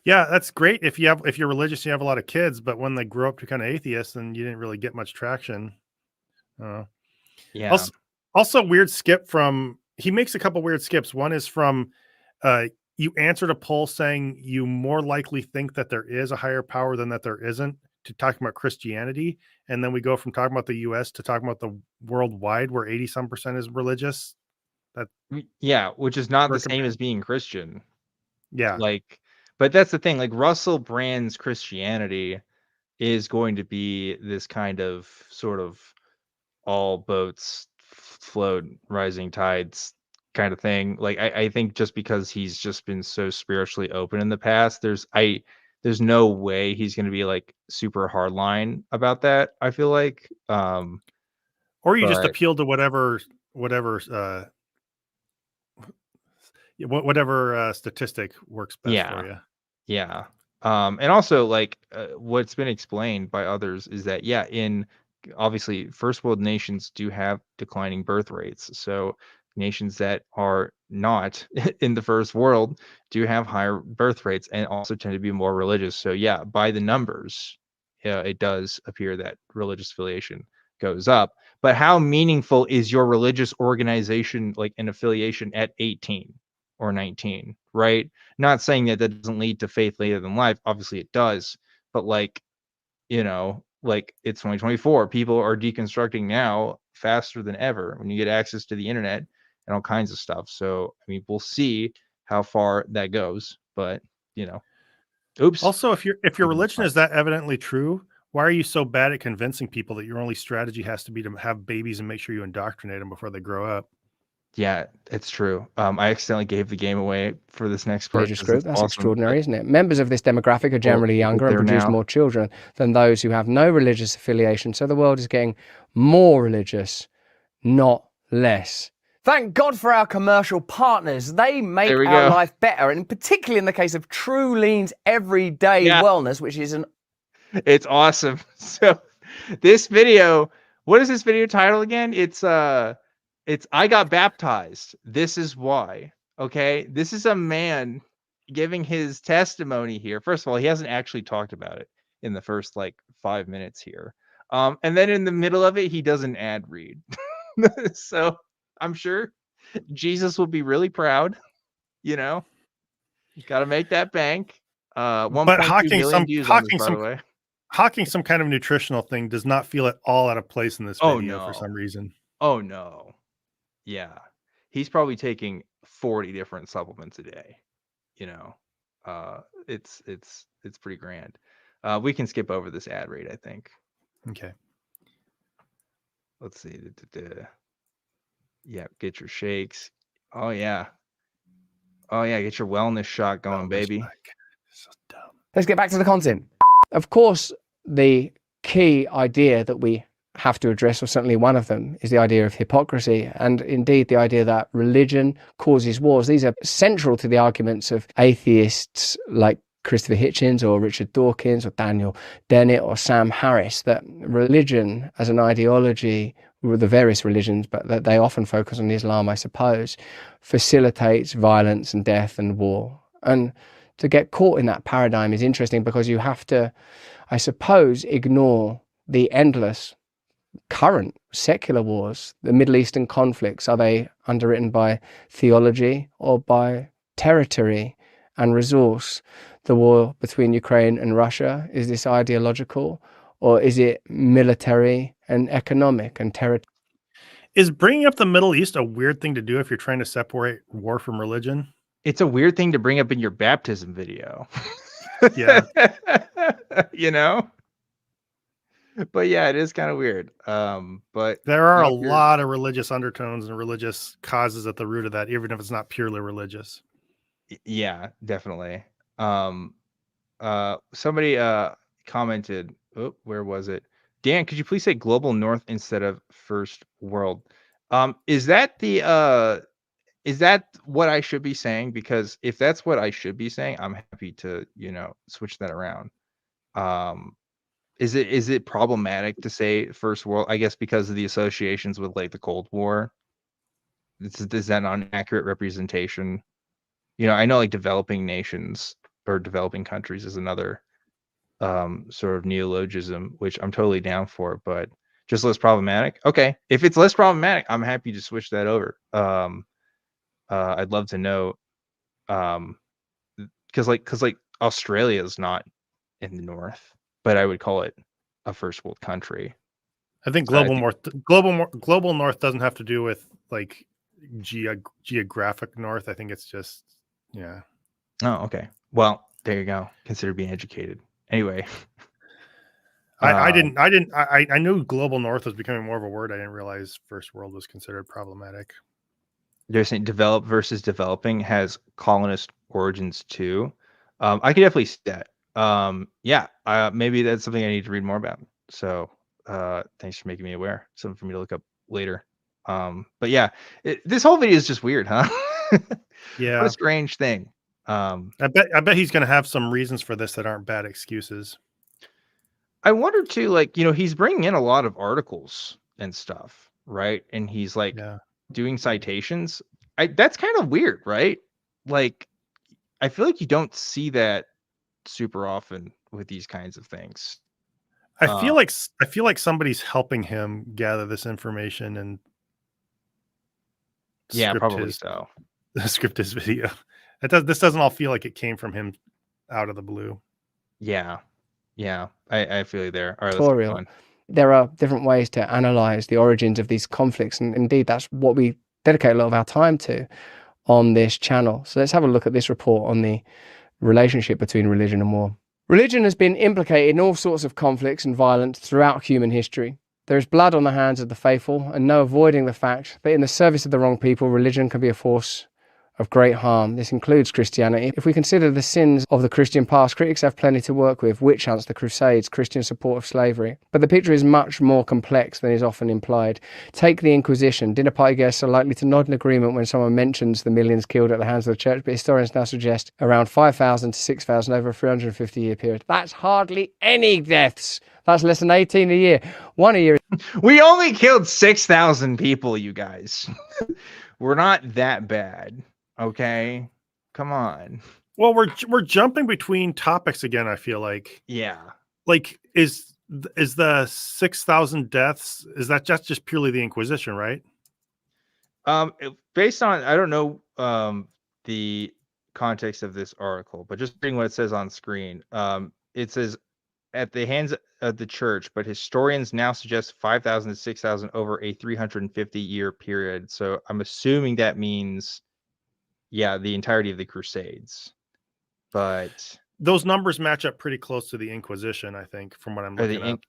Yeah, that's great. If you're religious, you have a lot of kids, but when they grow up to kind of atheists, then you didn't really get much traction. Yeah. Also weird skip from, he makes a couple weird skips. One is from, you answered a poll saying you more likely think that there is a higher power than that there isn't, to talking about Christianity. And then we go from talking about the US to talking about the worldwide, where 80% is religious. Yeah, which is not the same as being Christian. Yeah. Like, but that's the thing. Like, Russell Brand's Christianity is going to be this kind of sort of all boats float, rising tides kind of thing. Like, I think just because he's just been so spiritually open in the past, there's no way he's going to be like super hardline about that, I feel like. Or you just appeal to whatever statistic works best for you. Yeah. And also, like, what's been explained by others is that, in obviously first world nations do have declining birth rates. So nations that are not in the first world do have higher birth rates and also tend to be more religious. So by the numbers, it does appear that religious affiliation goes up. But how meaningful is your religious organization, like an affiliation, at 18 or 19, right? Not saying that doesn't lead to faith later in life. Obviously it does. But like, like, it's 2024. People are deconstructing now faster than ever when you get access to the internet and all kinds of stuff. So, I mean, we'll see how far that goes. But, oops. Also, if your religion is that evidently true, why are you so bad at convincing people that your only strategy has to be to have babies and make sure you indoctrinate them before they grow up? Yeah, it's true. I accidentally gave the game away for this next part. Religious group. That's awesome, extraordinary, isn't it? Members of this demographic are generally younger and produce more children than those who have no religious affiliation. So the world is getting more religious, not less. Thank God for our commercial partners. They make our life better, and particularly in the case of True Lean's Everyday Wellness, which is It's awesome. So this video, what is this video title again? It's I got baptized. This is why. Okay. This is a man giving his testimony here. First of all, he hasn't actually talked about it in the first like 5 minutes here. And then in the middle of it, he does an ad read. So I'm sure Jesus will be really proud. Got to make that bank. 1.2 million views on this, by the way. Hawking some kind of nutritional thing does not feel at all out of place in this video for some reason. Oh no. Yeah. He's probably taking 40 different supplements a day. It's pretty grand. We can skip over this ad read, I think. Okay. Let's see. Yeah, get your shakes. Oh yeah. Get your wellness shot going, baby. So dumb. Let's get back to the content. Of course, the key idea that we have to address, or certainly one of them, is the idea of hypocrisy, and indeed the idea that religion causes wars. These are central to the arguments of atheists like Christopher Hitchens or Richard Dawkins or Daniel Dennett or Sam Harris, that religion as an ideology, the various religions, but that they often focus on Islam, I suppose, facilitates violence and death and war. And to get caught in that paradigm is interesting because you have to, I suppose, ignore the endless current secular wars. The Middle Eastern conflicts, are they underwritten by theology or by territory and resource? The war between Ukraine and Russia, is this ideological, or is it military and economic and territory? Is bringing up the Middle East a weird thing to do if you're trying to separate war from religion? It's a weird thing to bring up in your baptism video. Yeah. But yeah, it is kind of weird. But there are a lot of religious undertones and religious causes at the root of that, even if it's not purely religious. Yeah, definitely. Somebody commented, where was it? Dan, could you please say global north instead of first world? Is that the is that what I should be saying? Because if that's what I should be saying, I'm happy to, switch that around. Is it problematic to say first world? I guess because of the associations with like the Cold War. Is that not an accurate representation? I know like developing nations or developing countries is another sort of neologism, which I'm totally down for, but just less problematic. Okay, if it's less problematic, I'm happy to switch that over. I'd love to know, because like Australia is not in the north, but I would call it a first world country. I think So global north doesn't have to do with like geographic north. I think it's just Oh, okay. Well, there you go. Consider being educated. Anyway, I knew global north was becoming more of a word. I didn't realize first world was considered problematic. they're saying develop versus developing has colonist origins too. I could definitely see that. Maybe that's something I need to read more about. So thanks for making me aware. Something for me to look up later. But yeah, this whole video is just weird, huh? Yeah. What a strange thing. I bet he's going to have some reasons for this that aren't bad excuses. I wonder too, like, he's bringing in a lot of articles and stuff, right? And he's like doing citations. That's kind of weird, right? Like, I feel like you don't see that super often with these kinds of things. I feel like somebody's helping him gather this information and probably so. Script his video. This doesn't all feel like it came from him out of the blue. Yeah. I feel you there. All right, let's keep going. There are different ways to analyze the origins of these conflicts, and indeed that's what we dedicate a lot of our time to on this channel. So let's have a look at this report on the relationship between religion and war. Religion has been implicated in all sorts of conflicts and violence throughout human history. There is blood on the hands of the faithful, and no avoiding the fact that in the service of the wrong people, religion can be a force of great harm. This includes Christianity. If we consider the sins of the Christian past, critics have plenty to work with: witch hunts, the Crusades, Christian support of slavery. But the picture is much more complex than is often implied. Take the Inquisition. Dinner party guests are likely to nod in agreement when someone mentions the millions killed at the hands of the church, but historians now suggest around 5,000 to 6,000 over a 350-year period. That's hardly any deaths. That's less than 18 a year. One a year. We only killed 6,000 people, you guys. We're not that bad. Okay, come on. Well, we're jumping between topics again. I feel like like is the 6,000 deaths, is that just purely the Inquisition, right? Based on, I don't know the context of this article, but just reading what it says on screen, it says at the hands of the church, but historians now suggest 5,000 to 6,000 over a 350-year period. So I'm assuming that means the entirety of the Crusades. But those numbers match up pretty close to the Inquisition, I think, from what I'm looking at.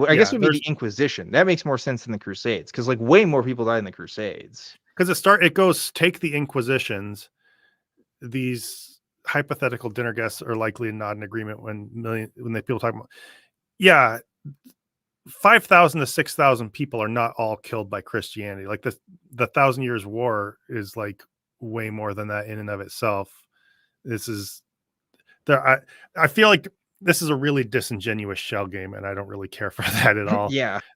I guess it would be the Inquisition. That makes more sense than the Crusades, because like way more people died in the Crusades. Because it goes, take the Inquisitions. These hypothetical dinner guests are likely not in agreement when people talk about 5,000 to 6,000 people are not all killed by Christianity. Like the 1,000 Years' War is like way more than that in and of itself. This is there. I feel like this is a really disingenuous shell game, and I don't really care for that at all.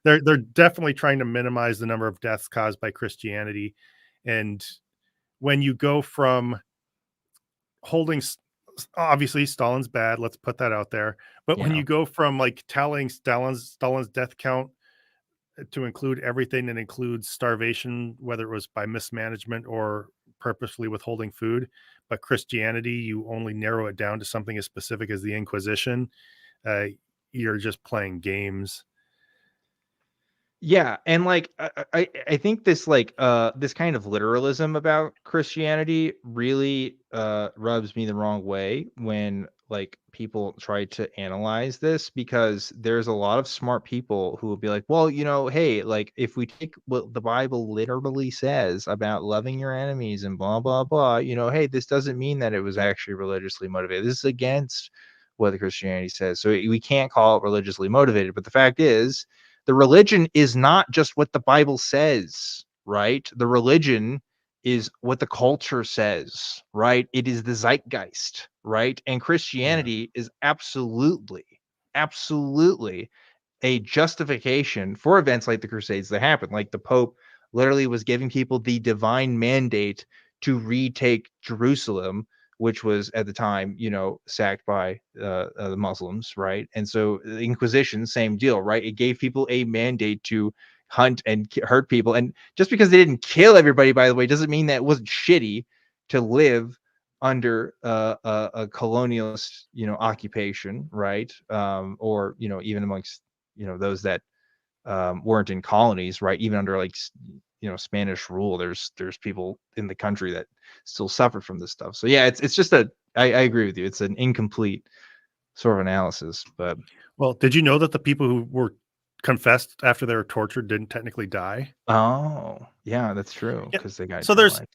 They're definitely trying to minimize the number of deaths caused by Christianity. And when you go from holding, obviously Stalin's bad, let's put that out there. But when you go from like tallying Stalin's death count to include everything that includes starvation, whether it was by mismanagement or purposefully withholding food, but Christianity, you only narrow it down to something as specific as the Inquisition, you're just playing games. Yeah, and like I think this this kind of literalism about Christianity really rubs me the wrong way when like people try to analyze this, because there's a lot of smart people who will be like, well, hey, like if we take what the Bible literally says about loving your enemies and blah blah blah, hey, this doesn't mean that it was actually religiously motivated. This is against what the Christianity says, so we can't call it religiously motivated. But the fact is, the religion is not just what the Bible says, right? The religion is what the culture says, right? It is the zeitgeist, right? And Christianity is absolutely, absolutely a justification for events like the Crusades that happened. Like the Pope literally was giving people the divine mandate to retake Jerusalem, which was at the time, sacked by the Muslims, right? And so the Inquisition, same deal, right? It gave people a mandate to hunt and hurt people. And just because they didn't kill everybody, by the way, doesn't mean that it wasn't shitty to live under a colonialist, occupation, right? Or even amongst those that weren't in colonies, right? Even under like Spanish rule, there's people in the country that still suffer from this stuff. So yeah, it's just I agree with you. It's an incomplete sort of analysis. But well, did you know that the people who were confessed after they were tortured didn't technically die? oh yeah, that's true, Yeah. because they got So eternal life.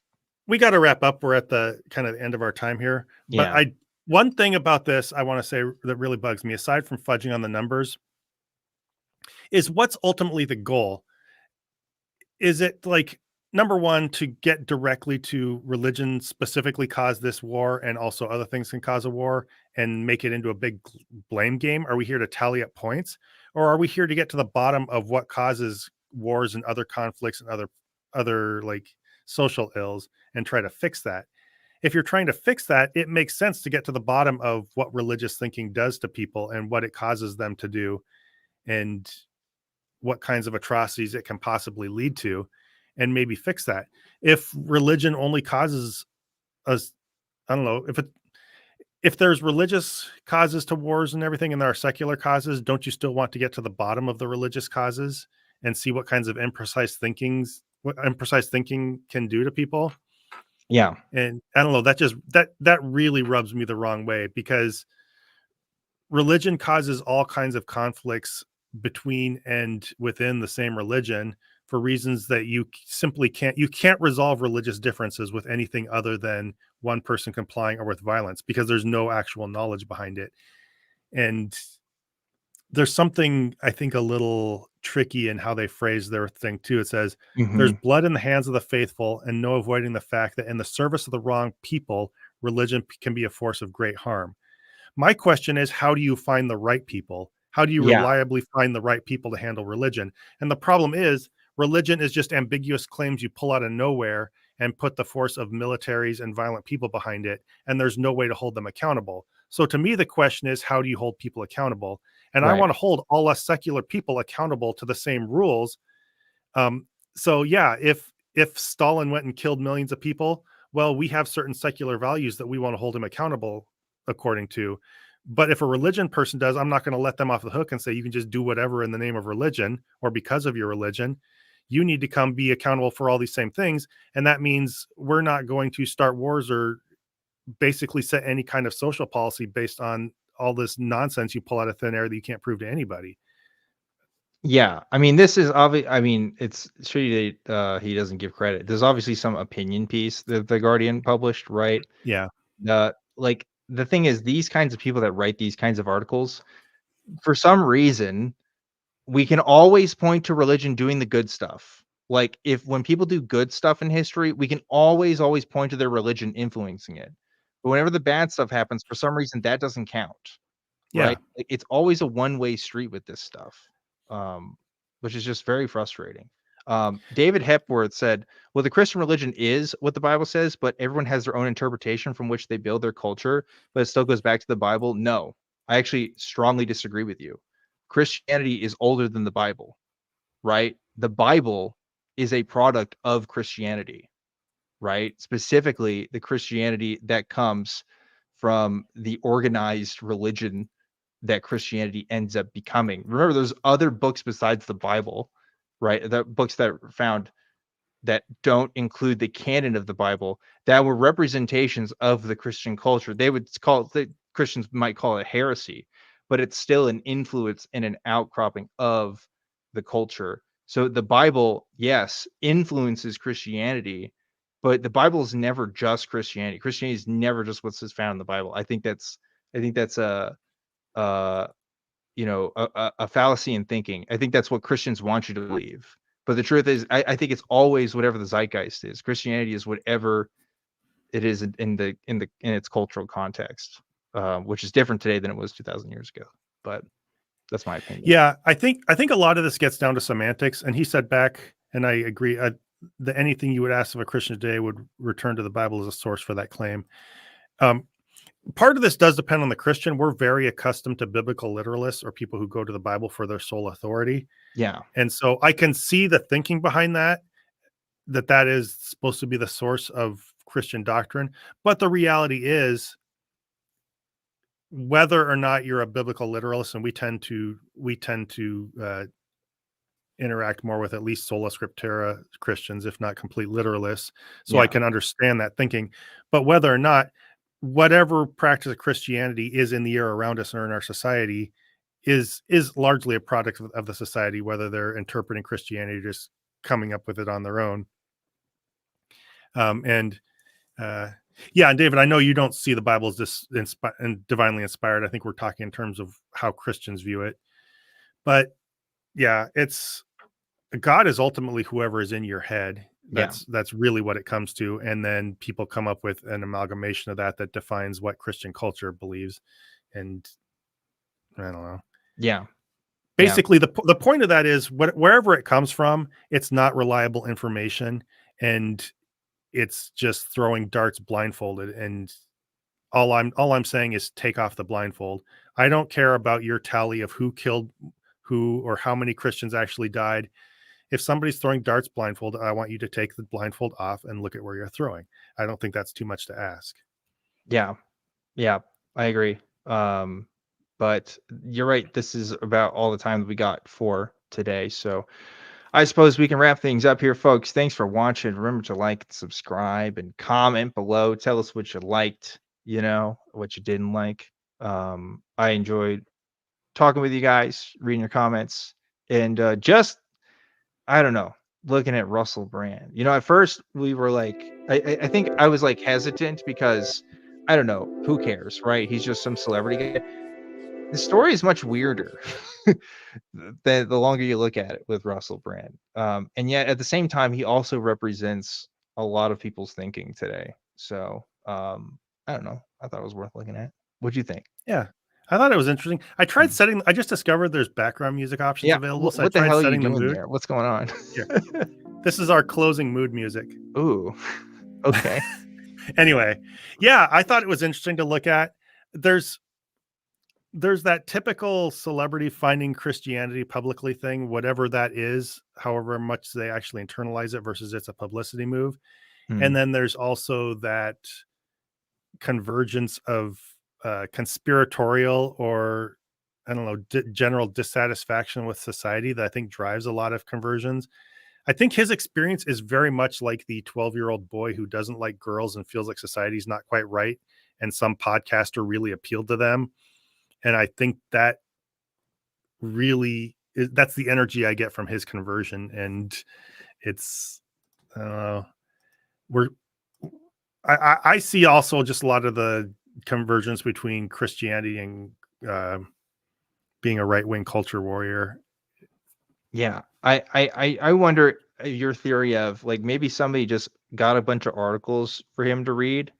we got to wrap up. We're at the kind of end of our time here. But Yeah. one thing about this I want to say that really bugs me, aside from fudging on the numbers, is what's ultimately the goal? Is it like, number one, to get directly to religion specifically cause this war, and also other things can cause a war, and make it into a big blame game? Are we here to tally up points, or are we here to get to the bottom of what causes wars and other conflicts and other like social ills and try to fix that? If you're trying to fix that, it makes sense to get to the bottom of what religious thinking does to people and what it causes them to do, and what kinds of atrocities it can possibly lead to, and maybe fix that. If religion only causes us, I don't know, if there's religious causes to wars and everything, and there are secular causes, don't you still want to get to the bottom of the religious causes and see what kinds of imprecise thinking can do to people? Yeah. And I don't know, that really rubs me the wrong way, because religion causes all kinds of conflicts between and within the same religion for reasons that you can't resolve religious differences with anything other than one person complying or with violence, because there's no actual knowledge behind it. And there's something I think a little tricky in how they phrase their thing too. It says there's blood in the hands of the faithful, and no avoiding the fact that in the service of the wrong people, religion can be a force of great harm. My question is, how do you find the right people? How do you Yeah. reliably find the right people to handle religion? And the problem is, religion is just ambiguous claims you pull out of nowhere and put the force of militaries and violent people behind it, and there's no way to hold them accountable. So to me, the question is, how do you hold people accountable? And I Right. want to hold all us secular people accountable to the same rules. So yeah, if Stalin went and killed millions of people, well, we have certain secular values that we want to hold him accountable according to. But if a religion person does, I'm not going to let them off the hook and say you can just do whatever in the name of religion or because of your religion. You need to come be accountable for all these same things. And that means we're not going to start wars or basically set any kind of social policy based on all this nonsense you pull out of thin air that you can't prove to anybody. Yeah, I mean, this is obvious. I mean, it's shitty that he doesn't give credit. There's obviously some opinion piece that the Guardian published, right? Yeah. Like the thing is, these kinds of people that write these kinds of articles, for some reason, we can always point to religion doing the good stuff. Like when people do good stuff in history, we can always point to their religion influencing it. But whenever the bad stuff happens, for some reason, that doesn't count. Yeah. Right? Like, it's always a one-way street with this stuff, which is just very frustrating. David Hepworth said, well, the Christian religion is what the Bible says, but everyone has their own interpretation from which they build their culture, but it still goes back to the Bible. No, I actually strongly disagree with you. Christianity is older than the Bible, right? The Bible is a product of Christianity, right? Specifically, the Christianity that comes from the organized religion that Christianity ends up becoming. Remember, there's other books besides the Bible, right? The books that are found that don't include the canon of the Bible that were representations of the Christian culture. They would call it, the Christians might call it heresy, but it's still an influence and an outcropping of the culture. So the Bible, yes, influences Christianity, but the Bible is never just Christianity. Christianity is never just what's found in the Bible. I think that's a uh a fallacy in thinking. I think that's what Christians want you to believe, But the truth is, I think it's always whatever the zeitgeist is. Christianity is whatever it is in its cultural context, which is different today than it was 2,000 years ago. But that's my opinion. Yeah, I think a lot of this gets down to semantics. And he said back, and I agree, that anything you would ask of a Christian today would return to the Bible as a source for that claim. Part of this does depend on the Christian. We're very accustomed to biblical literalists or people who go to the Bible for their sole authority. Yeah. And so I can see the thinking behind that is supposed to be the source of Christian doctrine. But the reality is, whether or not you're a biblical literalist, and we tend to interact more with at least sola scriptura Christians, if not complete literalists. So I can understand that thinking. But whether or not, whatever practice of Christianity is in the air around us or in our society is largely a product of the society, whether they're interpreting Christianity or just coming up with it on their own. And David, I know you don't see the Bible as this divinely inspired. I think we're talking in terms of how Christians view it. But yeah, it's God is ultimately whoever is in your head. That's really what it comes to. And then people come up with an amalgamation of that defines what Christian culture believes. And I don't know. Yeah. Basically, the point of that is wherever it comes from, it's not reliable information, and it's just throwing darts blindfolded. And all I'm saying is take off the blindfold. I don't care about your tally of who killed who or how many Christians actually died. If somebody's throwing darts blindfolded, I want you to take the blindfold off and look at where you're throwing. I don't think that's too much to ask. Yeah, I agree. But you're right. This is about all the time that we got for today. So I suppose we can wrap things up here, folks. Thanks for watching. Remember to like, subscribe, and comment below. Tell us what you liked, what you didn't like. I enjoyed talking with you guys, reading your comments, and I don't know, looking at Russell Brand. At first we were like, I think I was like hesitant because I don't know, who cares, right? He's just some celebrity guy. The story is much weirder the longer you look at it with Russell Brand. And yet at the same time, he also represents a lot of people's thinking today. So I don't know. I thought it was worth looking at. What'd you think? Yeah. I thought it was interesting. I tried setting. I just discovered there's background music options available. So what the hell are you doing the mood there? What's going on? This is our closing mood music. Ooh, okay. Anyway, I thought it was interesting to look at. There's that typical celebrity finding Christianity publicly thing, whatever that is, however much they actually internalize it versus it's a publicity move. And then there's also that convergence of conspiratorial or I don't know, general dissatisfaction with society that I think drives a lot of conversions. I think his experience is very much like the 12-year-old boy who doesn't like girls and feels like society's not quite right. And some podcaster really appealed to them. And I think that really that's the energy I get from his conversion. And it's, I see also just a lot of the convergence between Christianity and being a right-wing culture warrior. Yeah. I wonder your theory of like maybe somebody just got a bunch of articles for him to read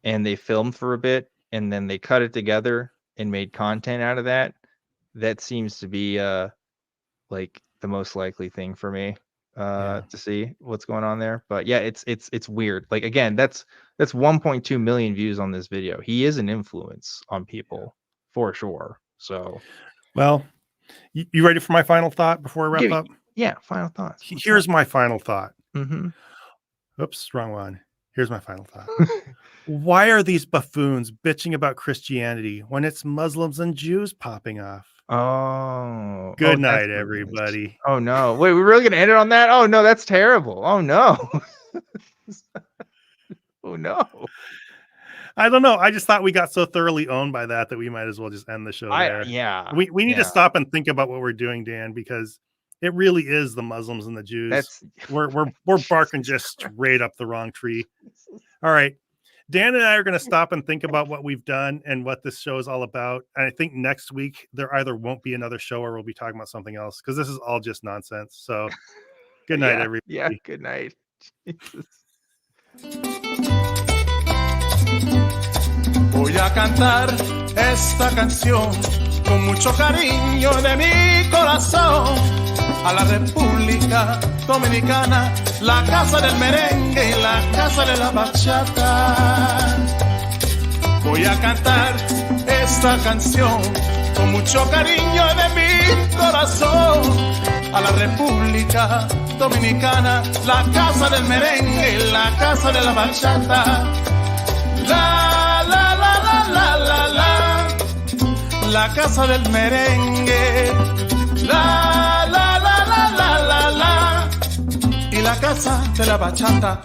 and they filmed for a bit and then they cut it together and made content out of that. That seems to be like the most likely thing for me to see what's going on there. But yeah, it's weird. Like again, that's 1.2 million views on this video. He is an influence on people for sure. So well, you ready for my final thought before I wrap up? Yeah, final thoughts. Here's my final thought. Oops, wrong one. Here's my final thought. Why are these buffoons bitching about Christianity when it's Muslims and Jews popping off? Oh, good night, everybody. Nice. Oh no, wait, we're really gonna end it on that? Oh no, that's terrible. Oh no. Oh no. I don't know. I just thought we got so thoroughly owned by that we might as well just end the show there. We need to stop and think about what we're doing, Dan, because it really is the Muslims and the Jews. We're barking just straight up the wrong tree. All right. Dan and I are going to stop and think about what we've done and what this show is all about. And I think next week there either won't be another show or we'll be talking about something else because this is all just nonsense. So Good night, Yeah, everybody. yeah, good night. Jesus. Voy a cantar esta canción con mucho cariño de mi corazón a la República Dominicana, la casa del merengue y la casa de la bachata. Voy a cantar esta canción con mucho cariño de mi corazón a la República Dominicana, la casa del merengue y la casa de la bachata. La, la, la, la, la, la, la casa del merengue. La, la, la, la, la, la, la, y la casa de la bachata.